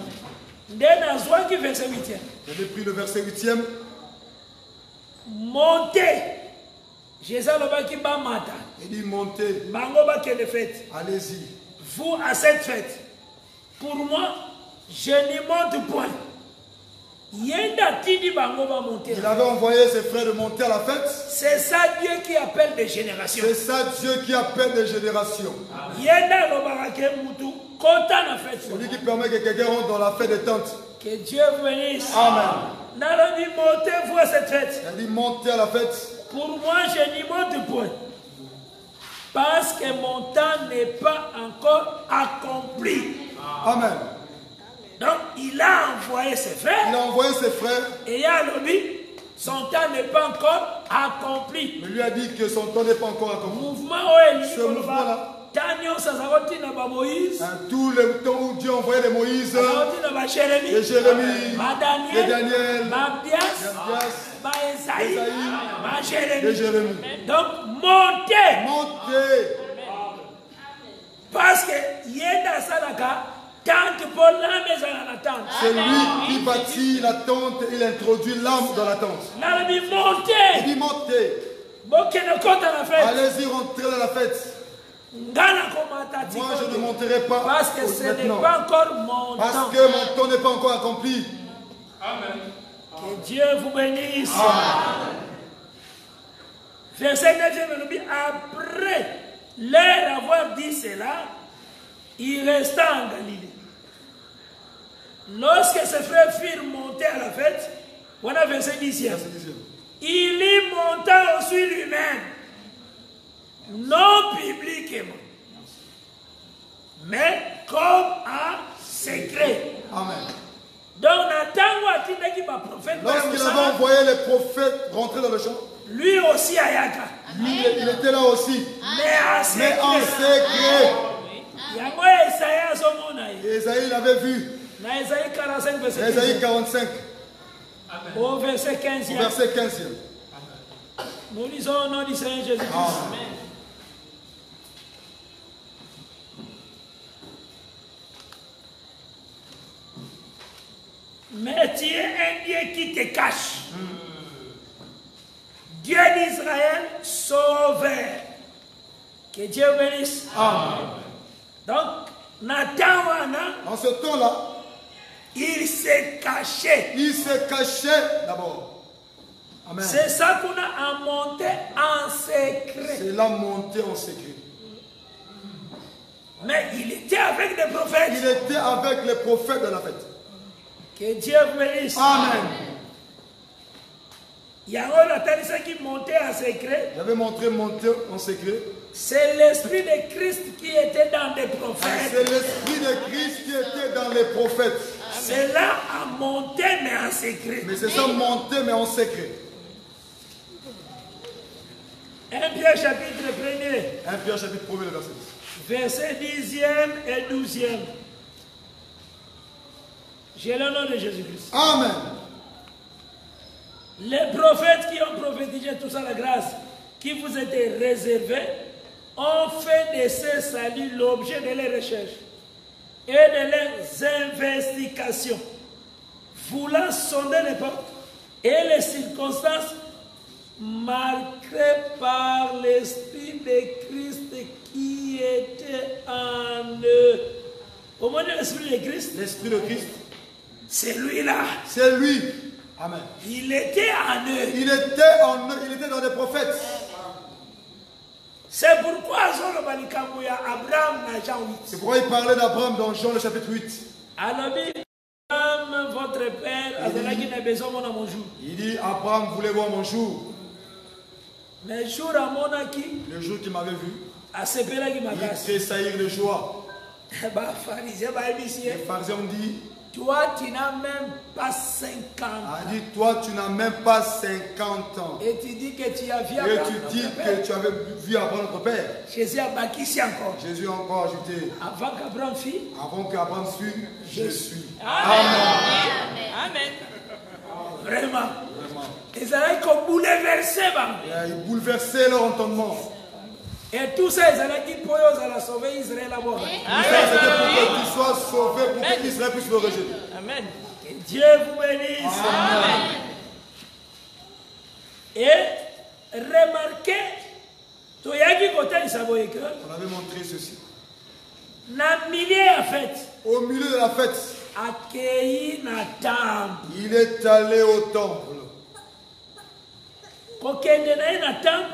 E: J'avais
C: pris le verset 8e.
E: Montez. Jésus qui bat matin.
C: Il dit montez.
E: Bango ba quelle fête.
C: Allez-y.
E: Vous à cette fête. Pour moi, Je n'y monte point. Yenda tidi bango va monter.
C: Il avait envoyé ses frères de monter à la fête.
E: C'est ça Dieu qui appelle des générations.
C: C'est ça Dieu qui appelle des générations.
E: Yenda lobarake mutu kota na fête.
C: Celui qui permet que quelqu'un rentre dans la fête des tentes.
E: Que Dieu vous bénisse.
C: Amen.
E: Nalobi montez-vous à cette fête.
C: Il a dit monter à la fête.
E: Pour moi, je n'y monte point. Parce que mon temps n'est pas encore accompli.
C: Amen.
E: Donc, il a envoyé ses frères.
C: Il a envoyé ses frères.
E: Et il a dit, son temps n'est pas encore accompli.
C: Mais lui a dit que son temps n'est pas encore accompli. Ce mouvement-là, tout le temps où Dieu envoyait les Moïse, les Jérémie, les Daniel, les Jérémie.
E: Donc, montez.
C: Montez.
E: Parce que Yenda Salaka,
C: c'est lui qui bâtit la tente, il introduit l'âme dans la tente.
E: Il
C: dit montez. Allez-y, rentrez dans la fête. Moi je ne monterai pas.
E: Parce que ce n'est pas encore mon temps.
C: Parce que mon temps n'est pas encore accompli.
E: Amen. Que Dieu vous bénisse. Amen. Verset 9, après leur avoir dit cela, il resta en Galilée. Lorsque ses frères firent monter à la fête, voilà verset 10. Il y monta aussi lui-même, non publiquement, mais comme un secret.
C: Amen.
E: Donc,
C: lorsqu'il avait envoyé les prophètes rentrer dans le champ,
E: lui aussi Ayaka.
C: Lui, il était là aussi.
E: Mais en
C: secret. Esaïe l'avait vu. Esaïe 45.
E: Au verset 15.
C: Verset 15.
E: Nous lisons au nom du Seigneur Jésus-Christ. Amen. Mais tu es un Dieu qui te cache. Dieu d'Israël, sauveur. Que Dieu bénisse.
C: Amen.
E: Donc, Nathan,
C: en ce temps-là,
E: il s'est caché.
C: Il s'est caché d'abord. Amen.
E: C'est ça qu'on a monté en secret.
C: C'est la montée en secret.
E: Mais il était avec des prophètes.
C: Il était avec les prophètes de la fête.
E: Que Dieu vous bénisse.
C: Amen.
E: Il y a un qui montait en secret.
C: J'avais montré monter en secret.
E: C'est l'esprit de Christ qui était dans les prophètes.
C: C'est l'esprit de Christ qui était dans les prophètes.
E: C'est là à monter mais en secret.
C: Mais c'est ça monter mais en secret.
E: 1 Pierre chapitre 1er.
C: 1 Pierre chapitre 1er, le verset 10.
E: Verset 10e et 12e. J'ai le nom de Jésus-Christ.
C: Amen.
E: Les prophètes qui ont prophétisé tout ça, la grâce qui vous était réservée, ont fait de ces saluts l'objet de leurs recherches et de leurs investigations, voulant sonder les portes et les circonstances marquées par l'esprit de Christ qui était en eux. Comment est l'esprit de Christ?
C: L'esprit de Christ.
E: C'est lui-là.
C: C'est lui. Amen.
E: Il était en eux.
C: Il était en eux. Il était dans les prophètes.
E: C'est pourquoi Abraham n'a Jean 8.
C: C'est pourquoi il parlait d'Abraham dans Jean le chapitre 8.
E: Abraham, votre père,
C: il dit Abraham voulait voir mon jour.
E: Le jour à Monaki.
C: Le jour qu'il m'avait vu.
E: Il
C: tressaillir de joie.
E: Les
C: pharisiens ont dit
E: toi, tu n'as même pas 50 ans.
C: Il dit, toi, tu n'as même pas 50 ans.
E: Et tu dis que tu as vu
C: Abraham. Et tu dis que tu avais vu Abraham notre père.
E: Jésus a bâti ici encore.
C: Jésus a encore ajouté.
E: Avant qu'Abraham fût.
C: Avant qu'Abraham fût, je suis.
E: Amen. Amen. Vraiment. Ils allaient comme bouleverser.
C: Ils bouleversaient leur entendement.
E: Et tout ça, ils allaient pour sauver Israël à bord.
C: C'était pour que tu sois sauvé, pour que Israël puisse le rejeter.
E: Amen. Que Dieu vous bénisse. Amen. Et remarquez, on
C: avait montré ceci.
E: Au milieu de la fête.
C: Au milieu de la fête. Il est allé au temple.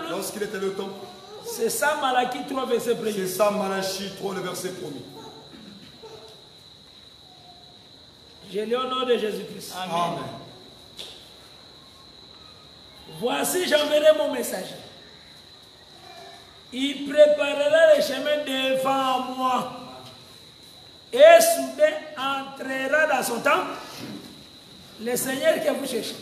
C: Lorsqu'il est allé au temple,
E: c'est ça Malachie 3, verset 1er.
C: C'est ça Malachie 3, le verset 1er.
E: Je lis au nom de Jésus-Christ.
C: Amen.
E: Voici, j'enverrai mon messager. Il préparera le chemin devant moi. Et soudain entrera dans son temple le Seigneur que vous cherchez.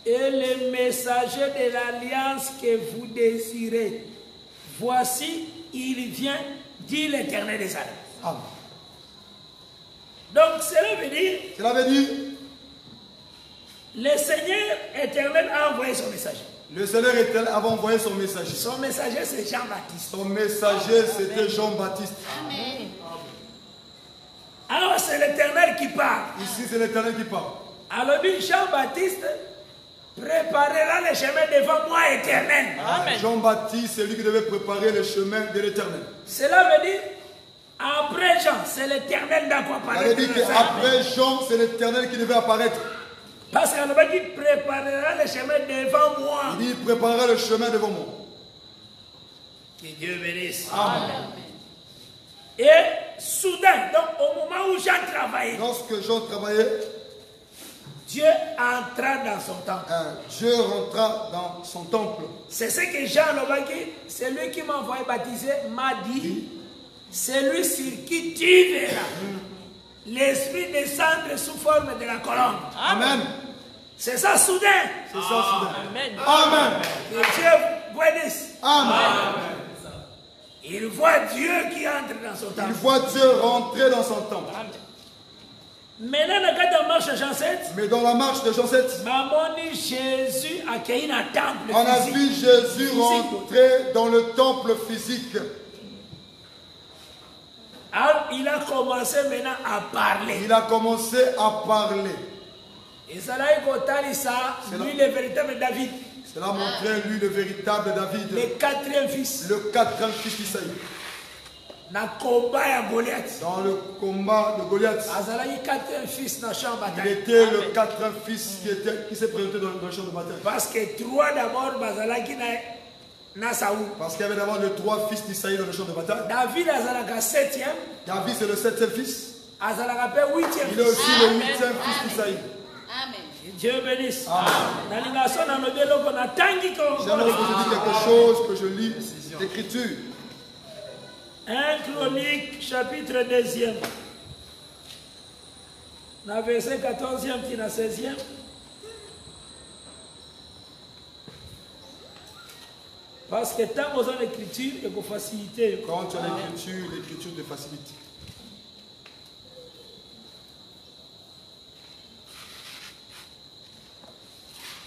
E: Et le messager de l'alliance que vous désirez. Voici, il vient, dit l'Éternel des armées.
C: Amen.
E: Donc cela veut dire, le Seigneur éternel a envoyé son messager.
C: Le Seigneur éternel avait envoyé son messager.
E: Son messager c'est Jean-Baptiste.
C: Son messager c'était Jean-Baptiste.
E: Amen. Alors c'est l'Éternel qui parle.
C: Ici c'est l'Éternel qui parle.
E: Alors lui Jean-Baptiste préparera le chemin devant moi éternel.
C: Amen. Jean-Baptiste c'est lui qui devait préparer le chemin de l'Éternel.
E: Cela veut dire après Jean, c'est l'Éternel dans quoi apparaître.
C: Ça veut dire qu'après Jean, c'est l'Éternel qui devait apparaître.
E: Parce qu'on va dire préparera le chemin devant moi.
C: Il dit il préparera le chemin devant moi.
D: Que Dieu bénisse.
C: Amen.
E: Et soudain, donc au moment où Jean travaillait,
C: lorsque Jean travaillait,
E: Dieu entra dans son temple.
C: Dieu rentra dans son temple.
E: C'est ce que Jean Lobaki, c'est lui qui m'a envoyé baptiser, m'a dit, c'est lui sur qui tu verras l'Esprit descendre sous forme de la colombe.
C: Amen.
E: C'est ça soudain.
C: C'est ça soudain.
E: Amen.
C: Amen.
E: Que Dieu bénisse.
C: Amen.
E: Il voit Dieu qui entre dans son temple.
C: Il voit Dieu rentrer dans son temple.
E: Amen. Maintenant, dans la marche de Jean 7,
C: mais dans la marche de Jean 7,
E: Jésus a accueilli un temple.
C: On a vu Jésus rentrer dans le temple physique.
E: Alors, il a commencé maintenant à parler.
C: Il a commencé à parler.
E: Et ça l'a écouté, ça, lui, le véritable David.
C: Cela montrait lui le véritable David.
E: Le quatrième fils.
C: Le quatrième fils d'Isaïe. Dans le combat de Goliath. Il était le quatrième fils qui s'est présenté dans le champ de bataille.
E: Parce que trois d'abord,
C: parce qu'il y avait d'abord les trois fils d'Isaïe dans le champ de bataille.
E: David
C: David c'est le septième fils. Il est
E: Amen.
C: aussi le huitième fils d'Isaïe.
E: Amen. Dieu bénisse.
C: J'aimerais que je dise quelque chose, que je lis l'écriture.
E: 1 Chronique, chapitre 2e. Dans verset 14e, puis dans 16e. Parce que tant que vous avez l'écriture, il faut faciliter.
C: Quand tu as l'écriture te facilite.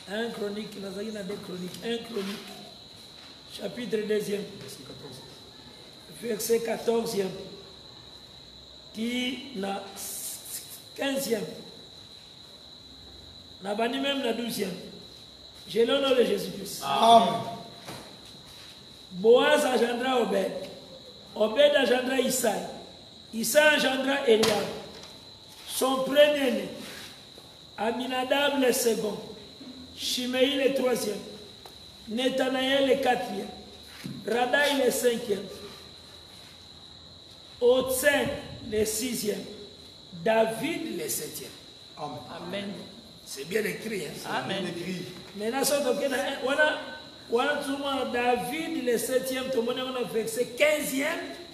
E: Un Chronique, nous avons des chroniques. 1 Chronique, chapitre 2e. Verset 14e. Qui na 15e. N'a pas ni même la 12e. J'ai l'honneur de Jésus-Christ.
C: Amen.
E: Boaz engendra Obed. Obed engendra Isaïe. Isaïe engendra Eliab. Son premier-né. Aminadab le second. Shimei le troisième. Nathanaël le quatrième. Radaï le cinquième. Otsen le sixième. David le septième.
C: Amen.
E: Amen. C'est bien écrit. Hein?
C: Amen. Bien écrit.
E: Maintenant, voilà, David le septième, tout le monde a verset 15e.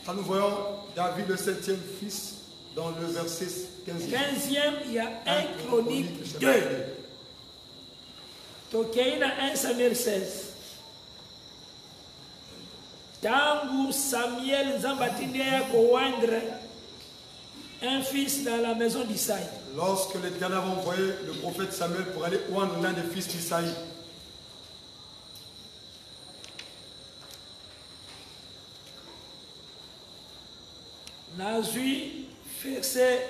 C: Quand nous voyons David le septième fils dans le verset 15e.
E: 15e, il y a 1 Chronique 2. Donc il y a 1 Samuel 16. Tangu Samuel Zambatinea Kowandre, un fils dans la maison d'Isaïe.
C: Lorsque l'Éternel a envoyé le prophète Samuel pour aller oindre l'un des fils d'Isaïe.
E: Nazui, verset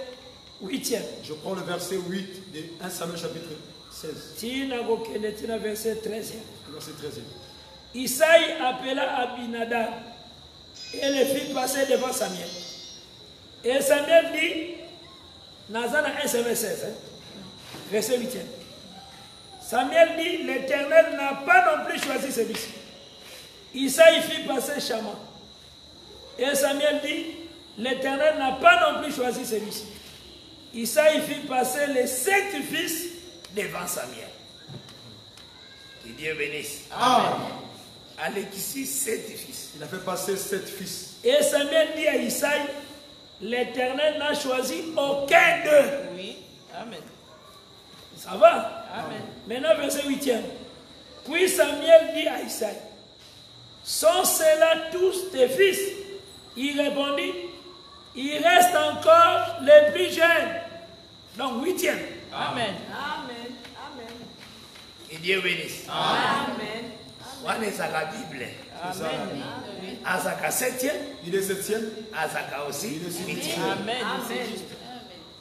E: 8e.
C: Je prends le verset 8 de 1 Samuel chapitre 16.
E: Verset 13e.
C: Verset 13e.
E: Isaïe appela Abinadab et le fit passer devant Samuel. Et Samuel dit, Nazana 1 verset 16. Verset 8. Samuel dit, l'Éternel n'a pas non plus choisi celui-ci. Isaïe fit passer Chama. Et Samuel dit, l'Éternel n'a pas non plus choisi celui-ci. Isaïe fit passer les 7 fils devant Samuel. Que Dieu bénisse.
C: Amen.
E: Avec ici 7 fils.
C: Il a fait passer 7 fils.
E: Et Samuel dit à Isaïe, l'Éternel n'a choisi aucun d'eux.
F: Oui. Amen.
E: Ça va?
F: Amen.
E: Maintenant, verset 8. Puis Samuel dit à Isaïe, sont ceux-là tous tes fils? Il répondit, il reste encore les plus jeunes. Donc 8.
F: Amen. Amen. Amen.
E: Que Dieu bénisse.
F: Amen.
E: On est à la Bible.
F: Amen.
E: Azaka 7e.
C: Il est 7e.
E: Azaka aussi.
C: Il est
E: 8e.
F: Amen. Amen.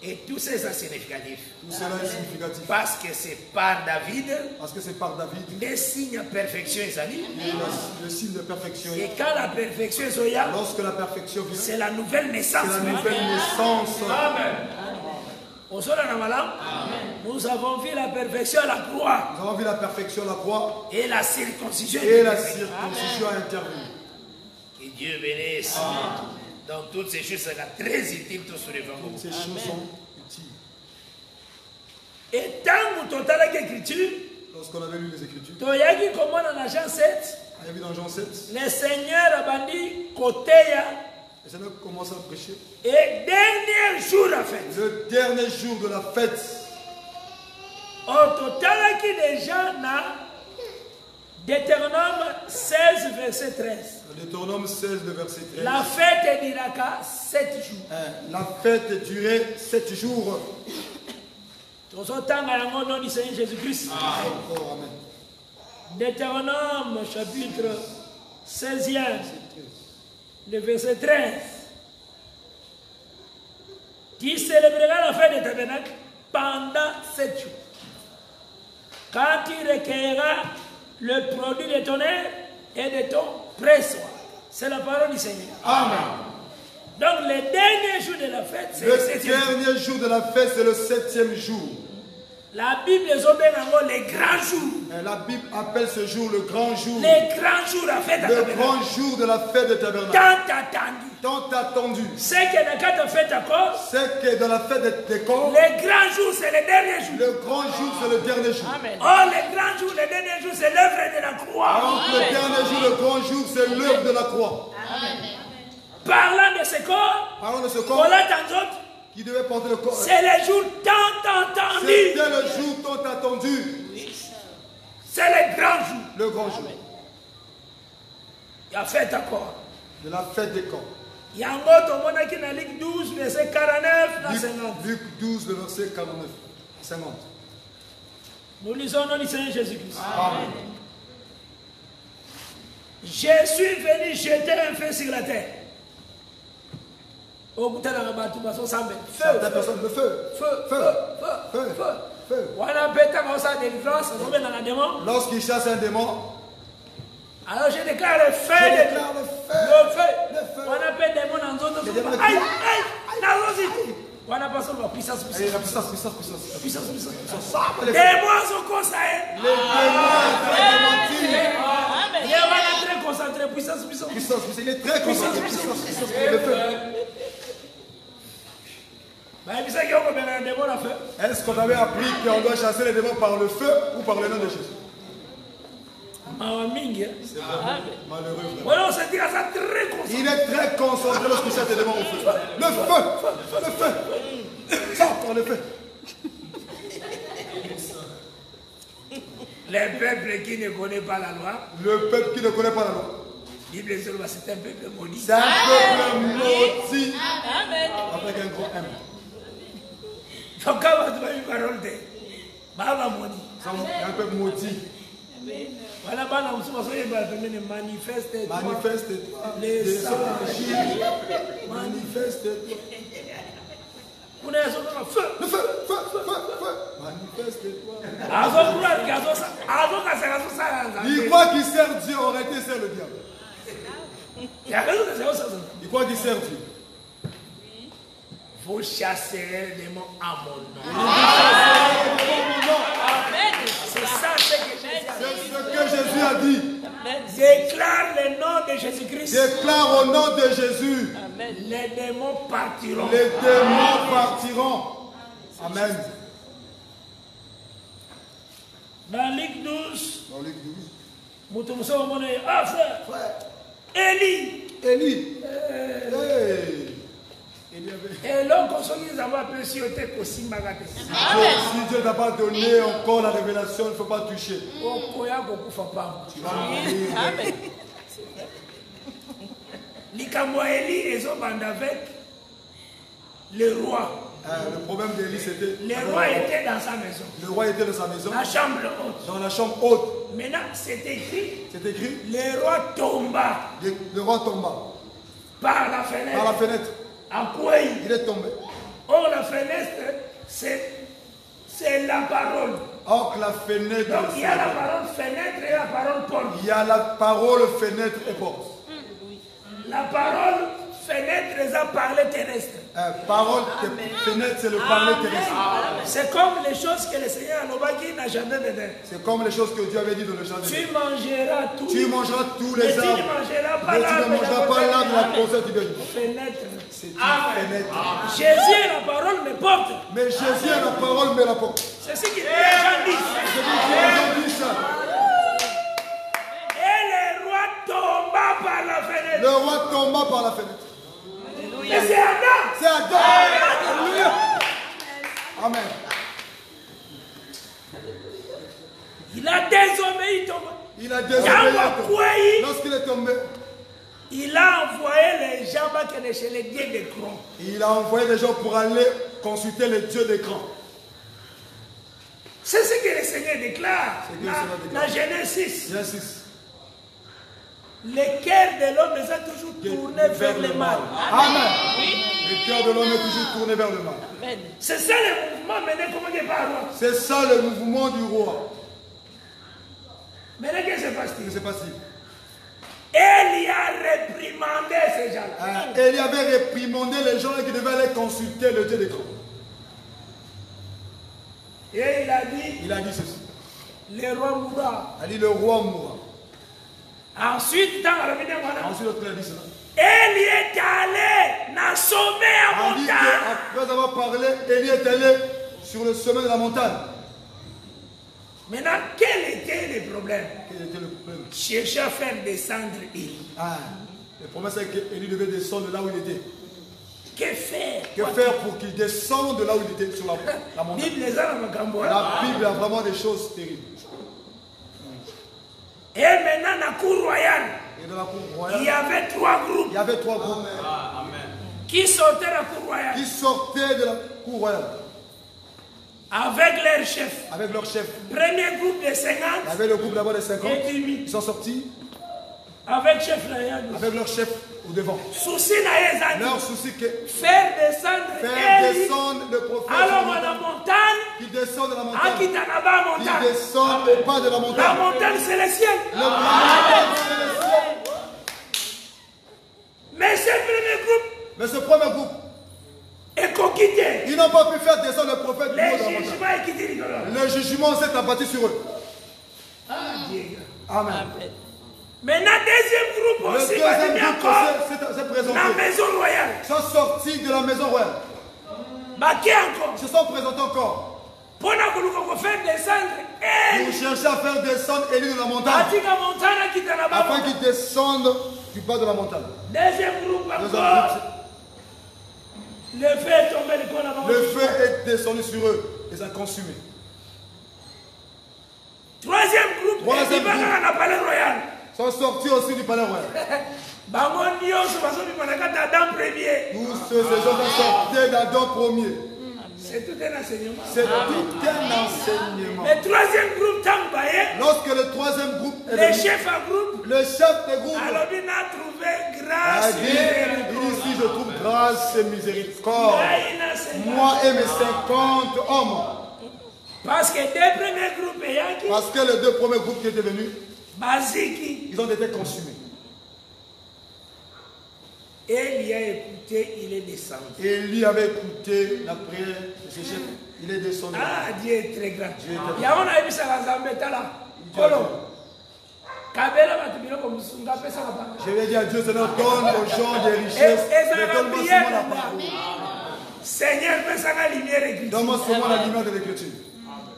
E: Et tout ça, c'est significatif.
C: Tout cela est significatif.
E: Parce que c'est par David,
C: Parce que c'est par David.
E: les signes perfection, ils allaient.
C: Le signe de perfection.
E: Et quand la perfection est là,
C: Lorsque la perfection vient,
E: c'est la nouvelle naissance.
C: c'est la nouvelle naissance.
E: Amen. Au sol de la nous avons vu la perfection à la croix.
C: Nous avons vu la perfection à la croix
E: Et la circoncision.
C: et la circoncision a intervenu.
E: Que Dieu bénisse. Donc toutes ces choses sont très utiles tous sur les
C: Toutes ces choses sont utiles.
E: Et tant que tu as l'écriture,
C: Lorsqu'on avait lu les Écritures,
E: tu as vu comment dans Jean 7,
C: on a vu dans Jean 7,
E: le Seigneur a banni côté.
C: le Seigneur commence à prêcher.
E: Et dernier jour la fête.
C: Le dernier jour de la fête,
E: Au total, qui déjà n'a Deutéronome 16, verset 13.
C: Deutéronome 16, le verset 13.
E: La fête d'Iraka, 7 jours.
C: La fête durait 7 jours.
E: Tout autant à la nom du Seigneur Jésus-Christ.
C: Encore, amen.
E: Deutéronome, chapitre 16e, le verset 13. Tu célébreras la fête des tabernacles pendant 7 jours. Quand tu recueilleras le produit de ton air et de ton pressoir. C'est la parole du Seigneur.
C: Amen.
E: Donc le dernier jour de la fête, c'est
C: Le
E: le 7e jour.
C: dernier jour de la fête, c'est le 7e jour.
E: La Bible les obéit encore les grands jours.
C: La Bible appelle ce jour le grand jour.
E: Les grands jours, la fête
C: Le
E: tabernacle.
C: grand jour de la fête de tabernacle.
E: Tant attendu.
C: Tant attendu.
E: C'est que dans la fête encore,
C: C'est que dans la fête des corps,
E: les grands jours, c'est le dernier jour.
C: le grand jour, c'est le dernier jour.
F: Amen.
E: Oh, les grands jours, le dernier jour, c'est l'œuvre de la croix.
C: Donc le dernier jour, le grand jour, c'est l'œuvre de la croix.
E: Parlant de ce corps,
C: Parlons de ce corps
E: voilà tant d'autres,
C: qui devait porter le corps.
E: c'est le jour tant entendu.
C: C'était le jour tant attendu.
E: C'est le grand jour.
C: Le grand jour
E: Il y a fête encore.
C: de la fête des corps.
E: Il y a un autre monde qui est dans Luc 12, verset 49 à 50.
C: Luc 12, le verset 49, 50.
E: Nous lisons au nom du Seigneur Jésus-Christ.
C: Amen.
E: Je suis venu jeter un feu sur la terre. Au bout de la rabat, tout façon, ça met
C: Certaines personnes, le feu.
E: feu,
C: Feu.
E: feu,
C: Feu.
E: feu.
C: Feu.
E: On a pété comme ça délivrance, on met dans la démon.
C: Lorsqu'il chasse un démon,
E: Alors je déclare le feu
C: je
E: de
C: déclare le feu.
E: le feu.
C: Le feu.
E: On appelle des démons dans d'autres
C: Les démons
E: Aïe,
C: qui-
E: aïe, dans aussi. On a passé la puissance,
C: Allez,
E: puissance,
C: la puissance, puissance, puissance.
E: puissance, puissance.
C: Les
E: Démons sont concentrés.
C: démons veulent mentir.
F: Amen.
E: Et on est très concentré, puissance, puissance.
C: Puissance, puissance, il est très concentré. Puissance, puissance, le feu.
E: Mais il sait qu'on peut mettre un démon à feu.
C: Est-ce qu'on avait appris qu'on doit chasser les démons par le feu ou par le nom de Jésus?
E: C'est
C: Malheureux, frère.
E: voilà, on se dit à ça très concentré.
C: Il est très concentré lorsqu'il chasse les démons au feu. Le feu, le feu. Sors par le feu.
E: Les peuples qui ne connaissent pas la loi,
C: Le peuple qui ne connaît pas la loi.
E: Bible c'est un peuple maudit.
C: C'est un peuple maudit
F: Amen.
C: avec un gros M.
E: Donc quand on a une parole de Baba maudit.
C: C'est un peuple maudit.
E: Voilà, bana msuma soye ba pemene manifeste.
C: Manifeste-toi.
E: Les
C: Descends, manifeste-toi.
E: Kuna yaso kama feu.
C: Le feu, feu, feu, feu. Manifeste-toi.
E: Azo kula kazo sa. Azo kasa sa.
C: Il croit qu'il sert Dieu, en réalité il sert le diable.
E: Ya kazo kasa sa.
C: Il croit qu'il sert Dieu.
E: Vous chasserez les démons à mon nom.
F: Amen.
E: C'est ça ce que Jésus a dit.
C: C'est ce que Jésus a dit.
E: Déclare le nom de Jésus-Christ.
C: Déclare au nom de Jésus.
F: Amen.
E: Les démons partiront.
C: Les démons partiront. Amen.
E: Dans Luc 12,
C: Dans Luc 12.
E: Moutoumoussa au monde, ah frère, Élie.
C: Élie. Hey.
E: Et l'homme comme ça, ils avaient appelé si on était aussi magate.
C: Si Dieu n'a pas donné encore la révélation, il ne faut pas toucher.
E: Oh, koya beaucoup fa pas.
C: Tu vas mourir.
F: Amen.
E: Likambo Élie, ils ont bandé avec le roi.
C: Le problème d'Élie, c'était...
E: Le roi était dans sa maison.
C: Le roi était dans sa maison.
E: La chambre haute.
C: Dans la chambre haute.
E: Maintenant, c'est écrit.
C: C'est écrit.
E: Le roi tomba.
C: Le roi tomba.
E: Par la fenêtre.
C: Par la fenêtre.
E: À quoi
C: Il est tombé.
E: Or, la fenêtre, c'est la parole.
C: Or, la fenêtre...
E: Donc, il y a la parole fenêtre et la parole porte.
C: Il y a la parole fenêtre et porte.
E: La parole fenêtre, les a parlé terrestre.
C: Parole fenêtre, c'est le parler terrestre.
E: C'est comme les choses que le Seigneur Alobaki n'a jamais donné.
C: C'est comme les choses que Dieu avait dit dans le jardin.
E: Tu mangeras tout.
C: Tu mangeras tous
E: Mais
C: les
E: tu
C: arbres.
E: ne mangeras pas
C: Mais tu ne mangeras pas l'arbre de la connaissance du bien.
E: fenêtre.
C: C'est une fenêtre.
E: Jésus est la parole, mais porte.
C: Mais Jésus est la parole, mais la porte.
E: C'est ce que les gens disent.
C: C'est ce que les gens disent.
E: Et le roi tomba par la fenêtre.
C: Le roi tomba par la fenêtre.
E: Mais c'est Adam.
C: C'est Adam. Alléluia. Amen.
E: Il a désobéi, tombe.
C: Il a désobéi.
E: Lorsqu'il
C: Lorsqu'il est tombé,
E: il a envoyé les gens chez les dieux d'écran.
C: il a envoyé des gens pour aller consulter le Dieu d'écran.
E: C'est ce que le Seigneur déclare
C: C'est ce que le Seigneur déclare.
E: dans Genèse 6.
C: Genèse 6.
E: Le cœur de l'homme les a toujours tourné vers le mal.
C: Amen. Le cœur de l'homme est toujours tourné vers le mal.
F: Amen.
E: C'est ça le mouvement mené comme des paroles.
C: C'est ça le mouvement du roi.
E: Maintenant, qu'est-ce qui se passe-t-il?
C: Je ne sais pas si.
E: Elle y a réprimandé ces gens-là.
C: Il avait réprimandé les gens qui devaient aller consulter le Dieu d'écran.
E: Et il a dit
C: ceci.
E: le roi mourra.
C: Il a dit le roi mourra.
E: Ensuite, dans la vidéo,
C: Ensuite, l'autre a dit cela.
E: elle y est allée dans le sommet à
C: On dit
E: montagne.
C: qu'après avoir parlé, Élie est allé sur le sommet de la montagne.
E: Maintenant, quel était le problème?
C: Quel était le problème?
E: Chercher à faire descendre Élie.
C: Le problème, c'est qu'Élie devait descendre de là où il était.
E: Que faire?
C: Que faire pour qu'il descende de là où il était sur la montagne? La Bible a vraiment des choses terribles.
E: Et maintenant, dans la cour royale,
C: Et dans la cour royale,
E: il y avait trois groupes
C: il y avait trois groupes
E: qui sortaient de la cour royale
C: qui sortaient de la cour royale
E: avec leur chef.
C: avec leur chef.
E: Premier groupe de 50
C: Il y avait le groupe d'abord de 50.
E: et 10 000.
C: Ils sont sortis
E: Avec chef royal.
C: avec leur chef au devant.
E: Souci n'a
C: Leur souci que
E: faire descendre
C: faire
E: Élie.
C: descendre le prophète
E: Alors à la montagne,
C: qui descend de la
E: à
C: montagne.
E: Kitanaba
C: Qui
E: montagne.
C: descend au pas de la
E: La
C: montagne.
E: montagne c'est le ciel.
C: La montagne, c'est le ciel.
E: Mais ce premier groupe
C: Mais ce premier groupe,
E: est coquité.
C: ils n'ont pas pu faire descendre le prophète du haut
E: Les
C: de la montagne.
E: jugements est quitté.
C: Le jugement s'est abattu sur eux.
E: Ah, Dieu.
C: Amen.
F: Amen.
E: Maintenant, deuxième groupe
C: Le
E: aussi,
C: deuxième
E: va venir
C: groupe
E: encore
C: s'est
E: la
C: présenté.
E: maison royale.
C: Ils sont sortis de la maison royale.
E: Bah, qui encore?
C: Ils se sont présentés encore.
E: Pour nous faire descendre
C: Pour
E: Élie.
C: chercher à faire descendre Élie de la
E: À
C: montagne.
E: Tika montagne, à Kitanaba.
C: Afin qu'il descende du bas de la montagne.
E: Deuxième groupe
C: Deuxième
E: encore.
C: groupe,
E: Le feu est tombé du coin avant.
C: le feu est descendu sur eux et ça a consumé.
E: Troisième groupe,
C: Troisième
E: et
C: groupe.
E: dans la palais royal.
C: Ils sont sortis aussi du palais royal.
E: Bango nyonso basobi manakata Adam premier.
C: Tous ces gens sont sortis d'Adam premier.
E: C'est tout un enseignement.
C: C'est tout un enseignement.
E: Le troisième groupe Tambaye,
C: Lorsque le troisième groupe est
E: le
C: venu,
E: chef à groupe,
C: le chef de groupe
E: alors il a trouvé
C: a
E: grâce.
C: dit, ici je trouve grâce et miséricorde.
E: Là, il a enseigné.
C: Moi et mes 50 hommes.
E: Parce que deux premiers groupes, Yaki,
C: Parce que les deux premiers groupes qui étaient venus,
E: Baziki,
C: ils ont été consumés.
E: Élie a écouté, il est descendu.
C: Élie avait écouté la prière de ses chefs. Il est descendu.
E: Ah, Dieu est très grand.
C: Dieu est très grand.
E: Il y a un ami qui là.
C: Je vais dire à Dieu, Seigneur, donne aux gens des richesses. Mais donne-moi seulement la parole.
E: Seigneur,
C: Donne-moi seulement la lumière de l'écriture.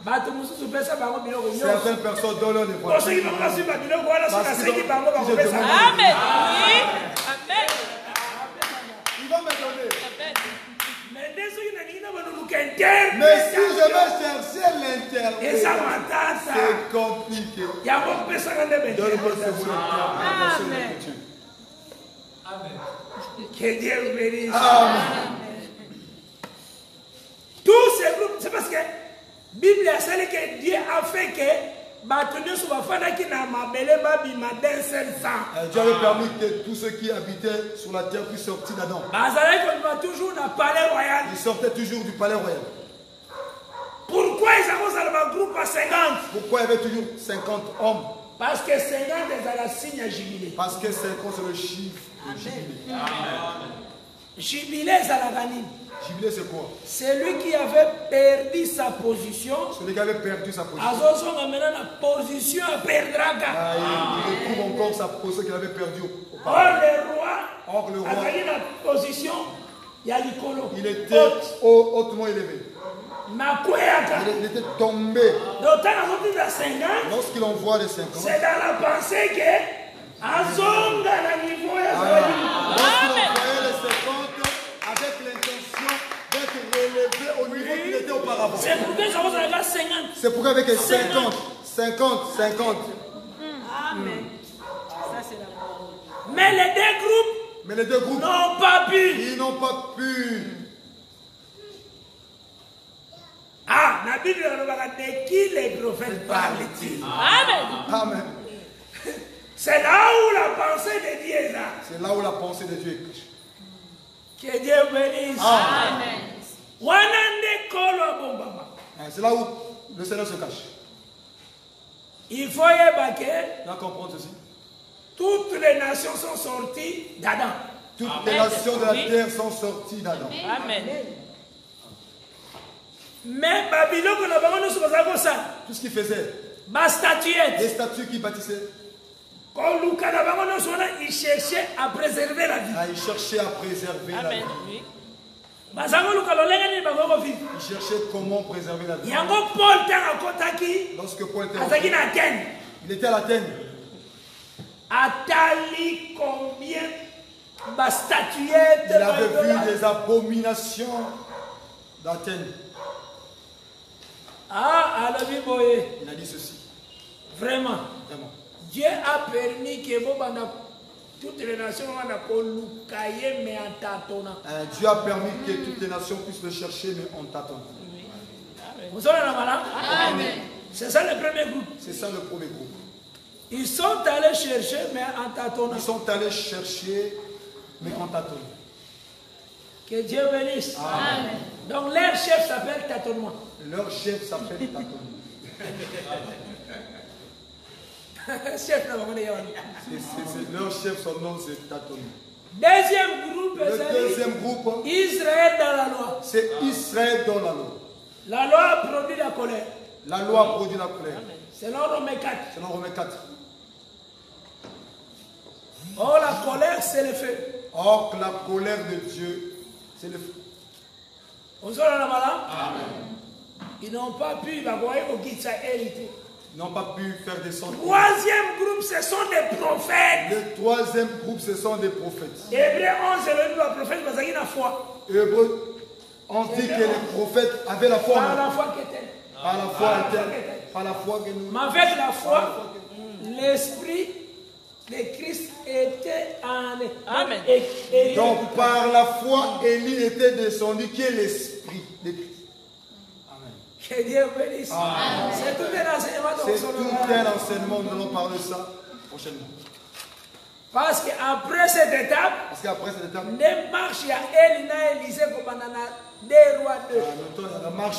C: Certaines personnes donnent leur dévoilement.
F: Amen.
C: Il va me donner.
F: Amen.
C: Mais si je vais chercher l'interprète, c'est compliqué. Donne-moi seulement l'écriture.
E: Que Dieu vous bénisse.
C: Amen.
E: Tous ces groupes, c'est parce que la Bible a dit que Dieu a fait que
C: Dieu avait permis que tous ceux qui habitaient sur la terre puissent sortir d'Adam. Ils sortaient toujours du palais royal.
E: Pourquoi ils avaient un groupe à 50?
C: Pourquoi il y avait toujours 50 hommes?
E: Parce que 50 est la signe à jubilé.
C: Parce que 50 c'est le chiffre de jubilé.
E: Jubilé, c'est la gagne.
C: Jubilé c'est quoi?
E: C'est lui qui avait perdu sa position.
C: Celui qui avait perdu sa position.
E: Il
C: retrouve encore sa position qu'il avait perdue.
E: Or le roi,
C: il était hautement élevé. Il était tombé. Lorsqu'il envoie les 50,
E: c'est dans la pensée que lorsqu'il
C: envoyait les 50 avec l'intention d'être relevé au niveau qu'il était auparavant.
E: c'est pourquoi ils ont 50.
C: C'est pourquoi avec 50.
F: Amen. Ça, c'est la parole.
E: Mais les deux groupes n'ont pas pu.
C: Ils n'ont pas pu.
E: Ah, la Bible de qui les prophètes parlent-ils?
F: Amen.
C: Amen.
E: C'est là où la pensée de Dieu est là.
C: C'est là où la pensée de Dieu est cachée.
E: Que Dieu bénisse.
F: Amen.
C: C'est là où le Seigneur se cache.
E: Il faut y évacuer.
C: Là comprendre ceci.
E: Toutes les nations sont sorties d'Adam.
C: Toutes les nations de la terre sont sorties d'Adam.
F: Amen.
E: Mais Babylone,
C: Tout ce qu'il faisait,
E: statuette.
C: les statues qui bâtissaient,
E: Il cherchait à préserver la vie.
C: il cherchait à préserver la vie.
F: Amen. Oui.
C: Il cherchait comment préserver la vie. Lorsque Paul était il était à l'Athènes.
E: Atali combien statuettes.
C: Il avait vu des abominations d'Athènes.
E: Ah, à la vie,
C: Il a dit ceci.
E: vraiment.
C: Vraiment.
E: Dieu a permis que toutes les nations mais en tâtonnant.
C: Dieu a permis que toutes les nations puissent le chercher, mais en tâtonnant.
E: Vous avez la malade?
F: Amen.
E: C'est ça le premier groupe.
C: C'est ça le premier groupe.
E: Ils sont allés chercher, mais en tâtonnant.
C: Ils sont allés chercher, mais en tâtonnant.
E: Que Dieu bénisse.
F: Amen.
E: Donc leur chef s'appelle tâtonnement.
C: Leur chef s'appelle tâtonnement.
E: Chef,
C: Leur chef, son nom c'est tâtonnement.
E: deuxième groupe,
C: Le deuxième groupe,
E: Israël dans la loi.
C: c'est Israël dans la loi.
E: La loi a produit la colère.
C: La loi produit la colère.
E: Selon Romains 4.
C: Selon Romains 4.
E: Oh, la colère, c'est le feu.
C: Or, la colère de Dieu, c'est le feu.
E: Vous avez la malade? Ils n'ont pas pu avoir au guide sa hérité.
C: Ils n'ont pas pu faire descendre.
E: Troisième groupe, ce sont des prophètes.
C: Le troisième groupe, ce sont des prophètes.
E: Hébreu 11, c'est le livre des prophètes parce qu'il y a la foi.
C: Hébreu, on dit que les prophètes avaient la foi.
E: Par la foi qui était.
C: Par la foi interne. Par la foi que nous.
E: Mais avec la foi, l'esprit de Christ était en.
F: Amen.
C: Donc, par la foi, Élie était descendu, qui est l'esprit de Christ. Amen.
E: Que Dieu bénisse. C'est tout un enseignement.
C: C'est tout un enseignement, nous allons parler de ça prochainement.
E: Parce qu'après cette étape,
C: les
E: marches, il y a Élie et Élisée comme on a des rois d'eux.
C: La marche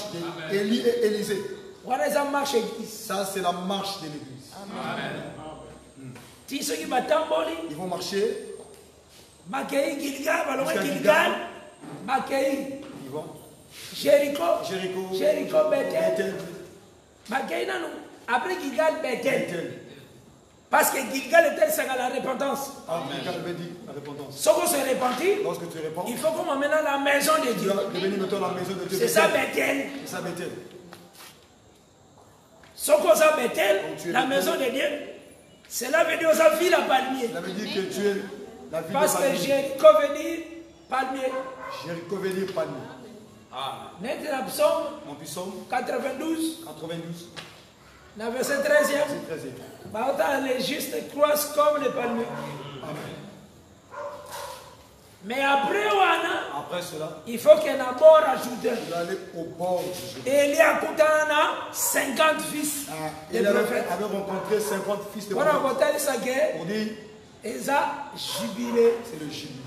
C: d'Élie et Élisée.
E: Voilà ça marche église.
C: Ça, c'est la marche de l'église.
E: Ils
C: Ils vont marcher.
E: Makei Gilgal,
C: Jusqu'à
E: Gilgal, Makei.
C: Ils vont.
E: Jéricho, Bethel.
C: Bethel.
E: Makei nanou. Après Gilgal, Bethel.
C: Bethel.
E: Parce que Gilgal était la repentance.
C: Amen. Gilgal veut dire la repentance.
E: Ce qu'on se repentit,
C: Lorsque tu réponds,
E: il faut qu'on m'emmène à la maison de
C: tu
E: Dieu.
C: vas devenir maintenant la maison de Dieu.
E: C'est ça Bethel.
C: C'est ça Bethel.
E: Ce qu'on ça Bethel, la maison de Dieu, cela veut dire aux ville à palmier.
C: Ça veut dire que tu es la ville
E: Parce
C: de
E: que
C: palmier.
E: Jéricho veut dire palmier.
C: Jéricho veut dire palmier.
E: Net la psaume
C: Mon psaume
E: 92,
C: 92,
E: la verset 13e.
C: c'est 13e.
E: Les justes croissent comme les palmiers.
C: Amen.
E: Mais après,
C: Après cela,
E: il faut qu'il y ait un bord ajouté.
C: il va aller au bord du Jourdain.
E: Et il y a 50 fils
C: Il
E: de
C: avait
E: prophètes.
C: rencontré 50 fils de
E: Voilà,
C: prophètes.
E: quand il s'agit,
C: Pour dire,
E: ils ont jubilé.
C: c'est le jubilé.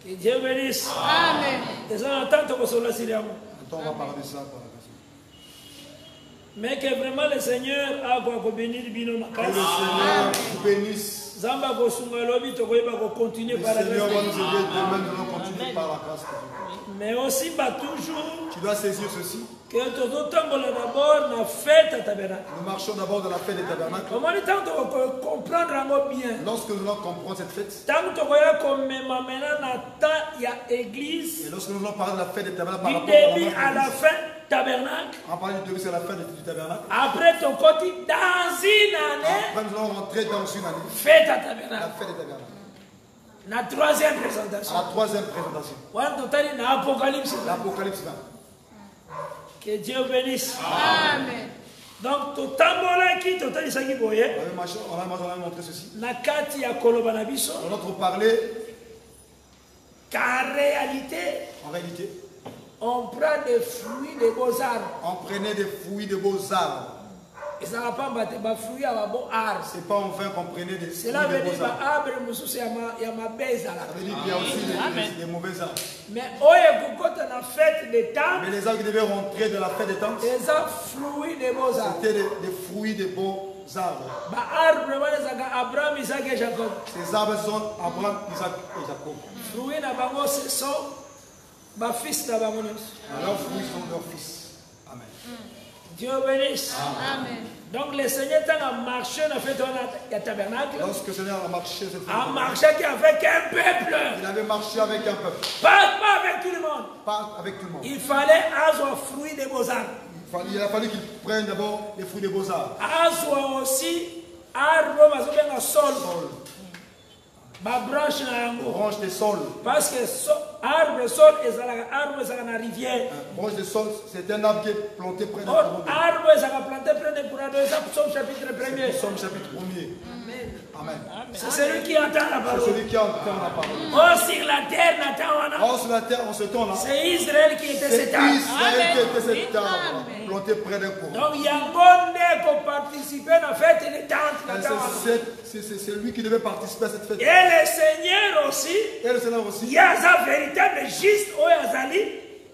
E: Que Dieu bénisse.
F: Amen.
E: Ils ont entendu que cela s'y
C: Attends, on va parler de ça par la personne.
E: mais que vraiment le Seigneur a béni Bino
C: Que le
E: Makasi.
C: Seigneur vous bénisse.
E: Zamba Kosunga Lobi, tu vas continuer
C: Le
E: par la
C: Seigneur va
E: grâce.
C: nous aider demain, nous allons continuer par la grâce de Dieu.
E: Mais aussi, toujours,
C: Tu dois saisir ceci.
E: que tout le temps, d'abord, la fête à tabernacle.
C: Nous marchons d'abord dans la fête des tabernacles.
E: Comment le temps de comprendre bien?
C: Lorsque nous allons comprendre cette fête,
E: Tant que tu vois comme maintenant, il y a église,
C: et lorsque nous allons parler de la fête des tabernacles par
E: du
C: rapport à la
E: début à la
C: marque
E: fin, tabernacle.
C: on va parler du début c'est la fête du tabernacle.
E: Après ton côté, dans une année,
C: Après nous allons rentrer dans une année,
E: fête à
C: la
E: tabernacle.
C: fête des tabernacles.
E: La troisième
C: À
E: présentation.
C: la troisième présentation,
E: Voilà, total, dans l'Apocalypse.
C: l'Apocalypse 20.
E: Que Dieu bénisse.
F: Amen.
E: Donc, tout tambola qui, total, il s'agit de
C: On a montré ceci.
E: na kati ya koloba na biso
C: Dans notre parler,
E: car réalité
C: en réalité,
E: on prend des fruits des beaux arbres
C: on prenait des fruits de beaux arbres.
E: et ça va pas battre ba fruits à beaux arbres.
C: C'est pas en vain qu'on prenait des fruits
E: Cela veut
C: de
E: dire
C: beaux arbres.
E: ba arbre mususu ya ma beza là.
C: Ça veut dire qu'il y a aussi des mauvais arbres.
E: Mais oye kokota na fête des temps
C: Mais les arbres qui devaient rentrer dans la fête des tentes,
E: les fruits des beaux arbres.
C: c'était des fruits de beaux arbres.
E: Ba arbre wana zaka Abraham, Isaac et Jacob.
C: Ces arbres sont Abraham, Isaac et Jacob.
E: Fruits na bango ce sont ba fils na bango nyonso.
C: Leurs fruits sont leurs fils. Amen.
E: Dieu bénisse.
F: Amen.
E: Donc le Seigneur a marché dans la fête du tabernacle.
C: Lorsque le Seigneur a marché cette
E: A
C: fête,
E: marché avec un peuple.
C: il avait marché avec un peuple,
E: Pas avec tout le monde.
C: pas avec tout le monde.
E: Il fallait avoir fruit des beaux arbres.
C: Il a fallu qu'il prenne d'abord les fruits des beaux arbres.
E: Avoir aussi arbre mazobenga sol.
C: Sol,
E: Ba branche na yango.
C: branche de sol.
E: Parce que arbre sol ezalaka arbre ezalaka na rivière.
C: Branche de sol, c'est un arbre qui est planté près d'un
E: Or
C: courant d'eau.
E: arbre ezalaka planté près des courants d'eau. Ça Psaume chapitre 1er.
C: Psaume chapitre 1er. Amen.
E: C'est celui qui entend la
C: C'est
E: parole.
C: celui qui entend la parole.
E: Oh sur la terre n'attend wana.
C: Or sur la terre, en ce temps-là,
E: C'est Israël qui était
C: c'est
E: cet arbre.
C: Israël qui était cet
F: Amen.
C: arbre planté près d'un courant.
E: Donc il y a un bon nez pour participer à la fête des tentes.
C: C'est lui qui devait participer à cette fête.
E: Et le Seigneur aussi,
C: Et le Seigneur
E: il
C: aussi.
E: y a sa véritable juste au Yazali,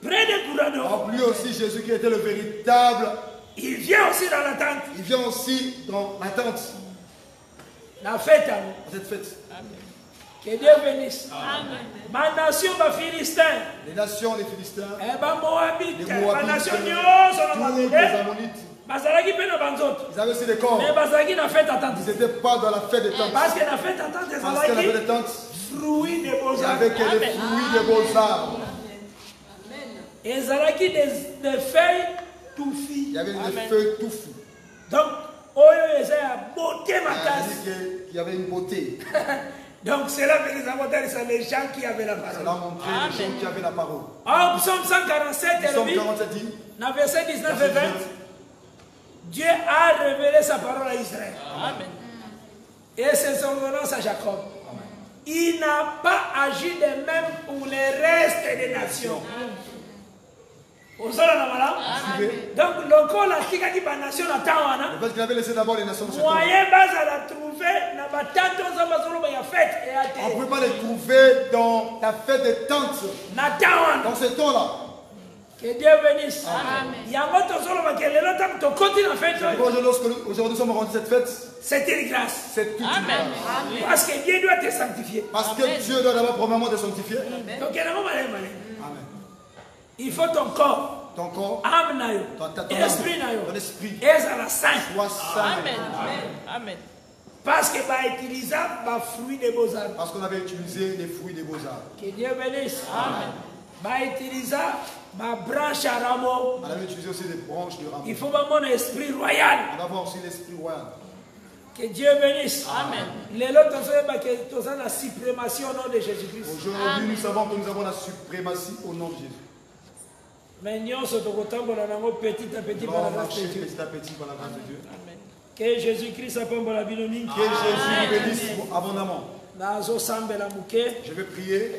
E: près des courants d'eau.
C: En lui aussi, Jésus qui était le véritable,
E: Il vient aussi dans la tente.
C: il vient aussi dans la tente
E: La fête à nous.
C: à cette fête.
E: Que Dieu bénisse. Ma nation, ma Philistin,
C: Les nations, les Philistins,
E: ma Moabite,
C: les
E: ma
C: Moabites,
E: nation, nous
C: tous les Ammonites,
E: Bazalaki pe na banzoto.
C: ils avaient aussi des corps.
E: Mais Bazalaki na fête attente.
C: Ils n'étaient pas dans la fête des tentes.
E: Parce que la fête attente des
C: Parce qu'à la fête
E: Zalaki,
C: des tentes,
E: fruits des beaux
C: il n'y avait
E: arbres.
C: que des fruits de beaux arbres.
E: Et Zalaki des feuilles touffies.
C: Il y avait des feuilles touffues.
E: Donc, oyo eza ya beauté
C: Il a
E: makasi.
C: dit qu'il y avait une beauté.
E: Donc cela veut dire c'est les gens qui avaient la
C: Ça
E: parole.
C: l'a montré les gens qui avaient la parole.
E: En Psaume 147,
C: Psaume
E: Elvi,
C: 47 dit,
E: dans verset 19 et 20, Dieu a révélé sa parole à Israël. Et c'est son ordonnance à Jacob. Il n'a pas agi de même pour les restes des nations. Donc, le corps la tika qui va nation na tawana.
C: le fait qu'il avait laissé d'abord les nations de ce temps.
E: Moyen base à la trouver na batanto zamba zolo ba ya fête et
C: On ne
E: ate.
C: peut pas les trouver dans la fête des tentes.
E: Na tawana.
C: Dans ce temps-là,
E: Que Que Dieu bénisse.
C: Aujourd'hui, nous sommes rendus cette fête.
E: C'est une grâce.
C: C'est toute une grâce.
E: Parce que Dieu doit te sanctifier.
C: Parce que Dieu doit d'abord premièrement te sanctifier.
E: Donc,
C: Amen.
E: il faut ton corps,
C: Ton corps,
E: âme,
C: ton
E: esprit,
C: ton esprit,
E: et à la sainte.
C: sois saint.
F: Amen.
E: Parce que va utiliser les fruits des beaux-arts.
C: Parce qu'on avait utilisé les fruits des beaux-arts.
E: Que Dieu bénisse. Amen. Va utiliser ma branche à rameau.
C: On avait utilisé aussi des branches de rameau.
E: Il faut avoir mon esprit royal.
C: On va voir aussi l'esprit royal.
E: Que Dieu bénisse. Amen. Les autres, nous avons la suprématie au nom de Jésus-Christ.
C: Aujourd'hui, nous savons que nous avons la suprématie au nom de Jésus.
E: Mais nous sommes petit à petit
C: Nous
E: par la
C: allons
E: grâce
C: marcher
E: de Dieu.
C: petit à petit par la grâce de Dieu.
E: Que Jésus-Christ apporte la binoni.
C: Que Jésus nous bénisse abondamment. Je vais prier.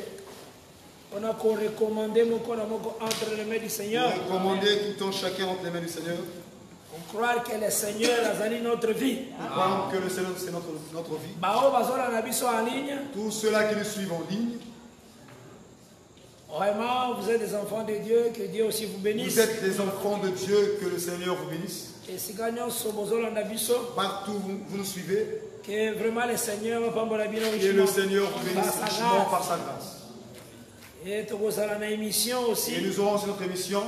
E: On a recommandé entre les mains du Seigneur.
C: Recommander tout le temps chacun entre les mains du Seigneur.
E: On croit que le Seigneur a donné notre vie.
C: Nous croyons que le Seigneur c'est notre vie. Tous ceux-là qui nous suivent en ligne.
E: Vraiment, vous êtes des enfants de Dieu, que Dieu aussi vous bénisse.
C: Vous êtes des enfants de Dieu, que le Seigneur vous bénisse.
E: Et si gagnons
C: Partout vous nous suivez.
E: que vraiment le Seigneur va pas la
C: Et le Seigneur vous bénisse richement par sa grâce.
E: Et nous avons une émission aussi.
C: Et nous aurons aussi notre émission.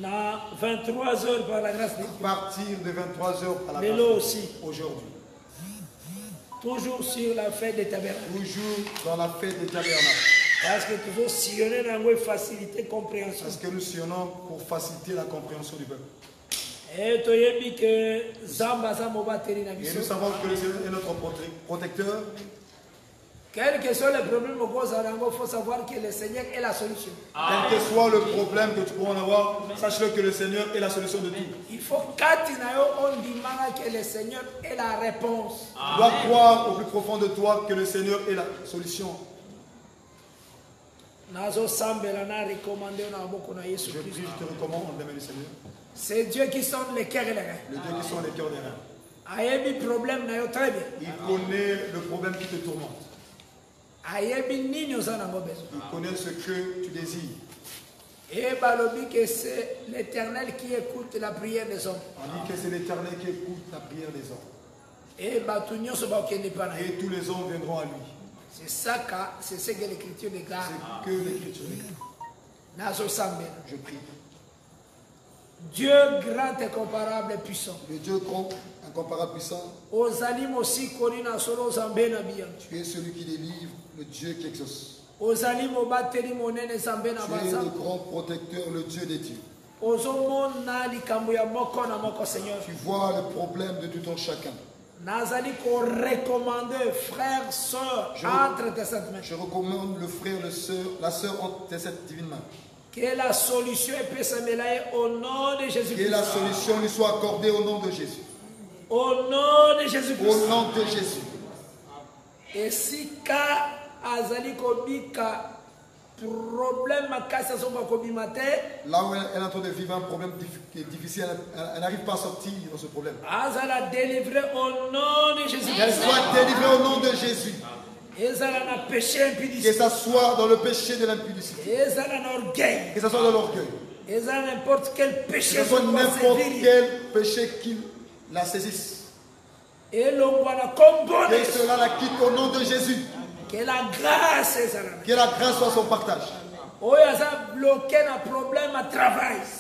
E: À 23h par la grâce de Dieu.
C: À partir de 23h par la
E: grâce
C: de Dieu.
E: Aussi.
C: Aujourd'hui.
E: Toujours sur la fête des tabernacles.
C: Toujours dans la fête des tabernacles.
E: Parce que toujours sillonner dans la facilité compréhension.
C: Parce que nous sillonnons pour faciliter la compréhension du peuple.
E: Et nous savons
C: que le Seigneur est notre protecteur.
E: Quel que soit le problème, il faut savoir que le Seigneur est la solution.
C: Quel que soit le problème que tu pourras en avoir, sache-le que le Seigneur est la solution de tout.
E: Il faut que le Seigneur est la réponse.
C: Tu dois croire au plus profond de toi que le Seigneur est la solution.
E: Je
C: prie, je te recommande en nom du Seigneur.
E: C'est Dieu qui sonne les cœurs et les reins.
C: Le Dieu qui sonne les cœurs des reins.
E: Il
C: connaît le problème qui te tourmente. Il connaît ce que tu désires.
E: Et que c'est l'Éternel qui écoute la prière des hommes.
C: On dit que c'est l'Éternel qui écoute la prière des hommes.
E: Et
C: tous les hommes viendront à lui.
E: C'est ça, c'est ce que l'Écriture déclare.
C: C'est que l'Écriture déclare. Je prie.
E: Dieu grand, incomparable et puissant.
C: Le Dieu grand, incomparable, puissant.
E: Tu
C: es celui qui délivre, le Dieu qui exauce.
E: Tu es
C: le grand protecteur, le Dieu des dieux. Tu vois le problème de tout un chacun. Je recommande le frère, la sœur entre tes sept divines mains.
E: Que la solution puisse s'améliorer au nom de Jésus-Christ.
C: Que la solution lui soit accordée au nom de Jésus.
E: Au nom de Jésus-Christ.
C: Au nom de Jésus.
E: Et si ka azali kobika problème
C: là où elle est en train de vivre un problème difficile, elle n'arrive pas à sortir de ce problème.
E: Délivrée au nom de Jésus.
C: Elle soit délivrée au nom de Jésus. Que ça soit dans le péché de l'impudicité. Que ça soit dans l'orgueil.
E: Que ça soit n'importe quel péché
C: qui la saisisse.
E: Que
C: cela la quitte au nom de Jésus.
E: Que la grâce
C: soit son partage.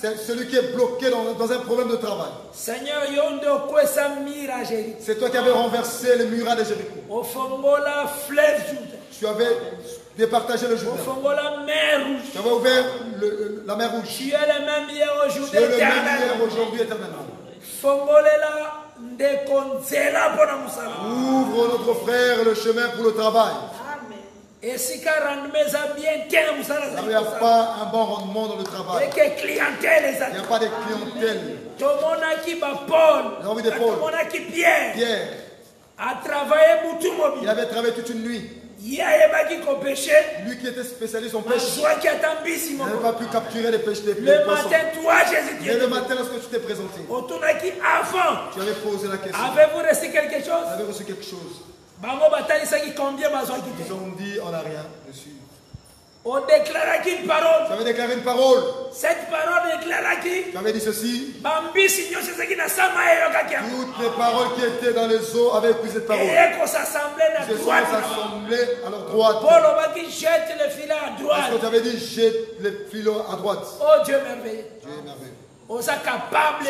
C: C'est celui qui est bloqué dans un problème de travail.
E: Seigneur,
C: c'est toi qui avais renversé le muraille de Jéricho. Tu avais départagé le Jourdain. Tu avais ouvert la mer rouge.
E: Tu es le même hier
C: aujourd'hui éternellement.
E: Ouvre
C: notre frère le chemin pour le travail.
E: Et si il n'y a
C: pas un bon rendement dans le travail. Il n'y a pas de clientèle. Pierre
E: a travaillé.
C: Il avait travaillé toute une nuit. Lui qui était spécialiste en pêche, il n'avait pas pu capturer les pêches des poissons. Mais le matin, lorsque tu t'es présenté, tu avais posé la question.
E: Avez-vous reçu quelque chose?
C: Avez reçu quelque chose?
E: Ils
C: ont dit on n'a rien reçu.
E: On déclara une parole.
C: Tu avais déclaré une parole.
E: Cette parole déclara qui?
C: Tu avais dit ceci.
E: Toutes
C: les paroles qui étaient dans les eaux avaient pris cette parole.
E: Jésus s'assemblait à
C: leur droite.
E: Paul jette le filet à droite.
C: Parce que tu avais dit jette le filet à droite.
E: Oh Dieu merveilleux.
C: Dieu est merveilleux.
E: On est capable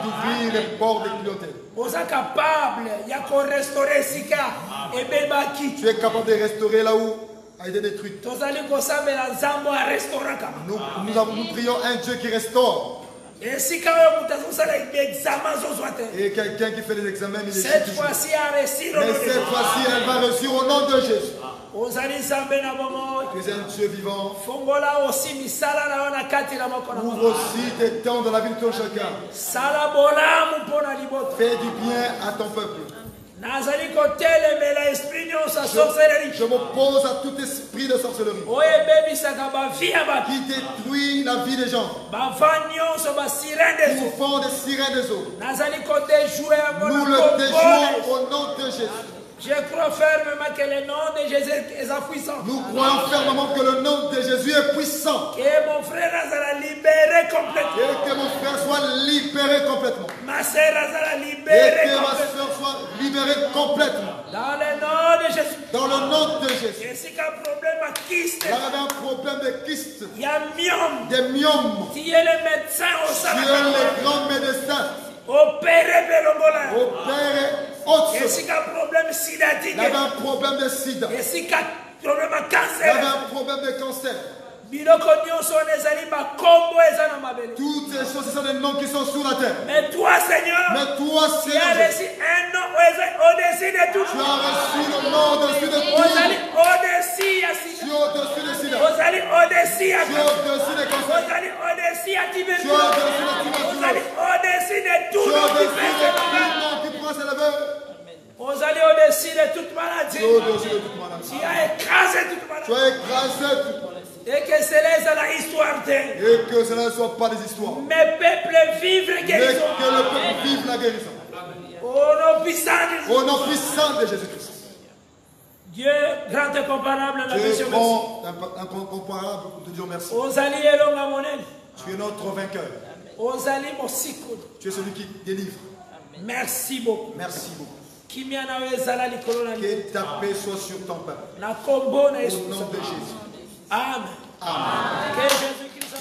C: d'ouvrir les portes des clientèles.
E: On est capable de restaurer Sika et Bebaki.
C: Tu es capable de restaurer là où a été détruit. Nous prions un Dieu qui restaure. Et quelqu'un qui fait des examens,
E: cette fois-ci,
C: mais cette fois-ci, elle va réussir au nom de Jésus. Tu es un Dieu vivant. Ouvre aussi tes temps dans la vie de ton chacun. Fais du bien à ton peuple. Je m'oppose à tout esprit de sorcellerie qui détruit la vie des gens. Nous font des sirènes des eaux. Nous le déjouons au nom de Jésus.
E: Je crois fermement que le nom de Jésus est puissant.
C: Nous croyons fermement que le nom de Jésus est puissant.
E: Que mon frère sera libéré complètement.
C: Et que mon frère soit libéré complètement.
E: Ma sœur sera libérée.
C: Et que ma sœur soit libérée complètement.
E: Dans le nom de Jésus.
C: Dans le nom de Jésus.
E: Et si un problème à kyste.
C: Il y avait un problème de kyste.
E: Il y a myome.
C: Des myomes.
E: Tu es le médecin au
C: Dieu est le grand médecin.
E: Opérez Belombola.
C: Opérez Otso.
E: Et si un problème sidatique.
C: Il y avait un problème de sida.
E: Et si un problème à cancer.
C: Il y avait un problème de cancer. Toutes ces choses, ce sont des noms qui sont sur la terre.
E: Mais toi, Seigneur,
C: tu as reçu
E: un nom au-dessus de tout.
C: Tu as reçu le nom au-dessus de tout. Tu es au-dessus de sida. Tu es au-dessus des cancers. Tu es
E: au-dessus de tout.
C: Tu es au-dessus de tout nom qui pourra s'élever.
E: Au-dessus de toute maladie.
C: Tu es au-dessus de toute maladie.
E: Tu as écrasé toute maladie.
C: Tu as écrasé toute maladie.
E: Et que cela soit la histoire de.
C: Et que cela ne soit pas des histoires.
E: Mais peuple vivre guérison.
C: Mais que le peuple vive la guérison.
E: Au nom
C: puissant de Jésus-Christ.
E: Dieu grand et comparable à la
C: mission. Dieu incomparable, nous te disons merci. Tu es notre vainqueur. Tu es celui qui délivre.
E: Merci beaucoup.
C: Merci beaucoup.
E: Que
C: ta paix soit sur ton peuple. Au nom de Jésus.
E: Amen.
C: Amen.
E: Que Jésus-Christ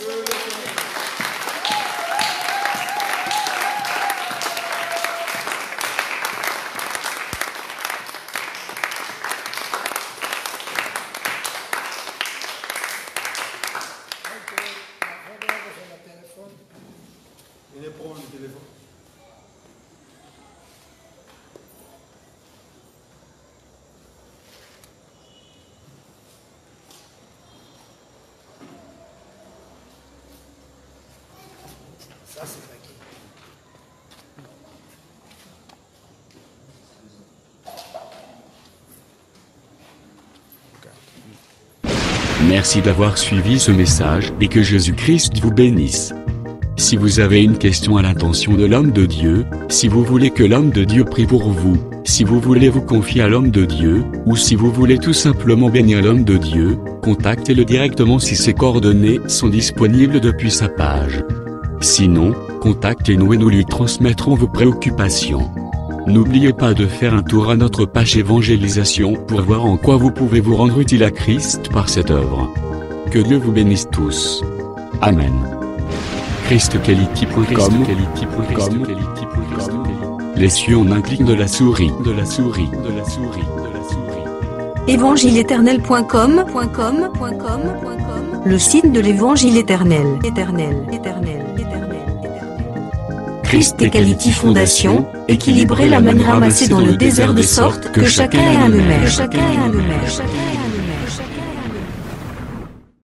C: Il prend le téléphone.
B: Merci d'avoir suivi ce message et que Jésus-Christ vous bénisse. Si vous avez une question à l'intention de l'homme de Dieu, si vous voulez que l'homme de Dieu prie pour vous, si vous voulez vous confier à l'homme de Dieu, ou si vous voulez tout simplement bénir l'homme de Dieu, contactez-le directement si ses coordonnées sont disponibles depuis sa page. Sinon, contactez-nous et nous lui transmettrons vos préoccupations. N'oubliez pas de faire un tour à notre page évangélisation pour voir en quoi vous pouvez vous rendre utile à Christ par cette œuvre. Que Dieu vous bénisse tous. Amen. ChristQuality.com. Les cieux en un clic de la souris.
A: Évangile-éternel.com. Le site de l'Évangile éternel. Christ-Quality Fondation, équilibrer la manne ramassée dans le désert de sorte que chacun ait un numéro.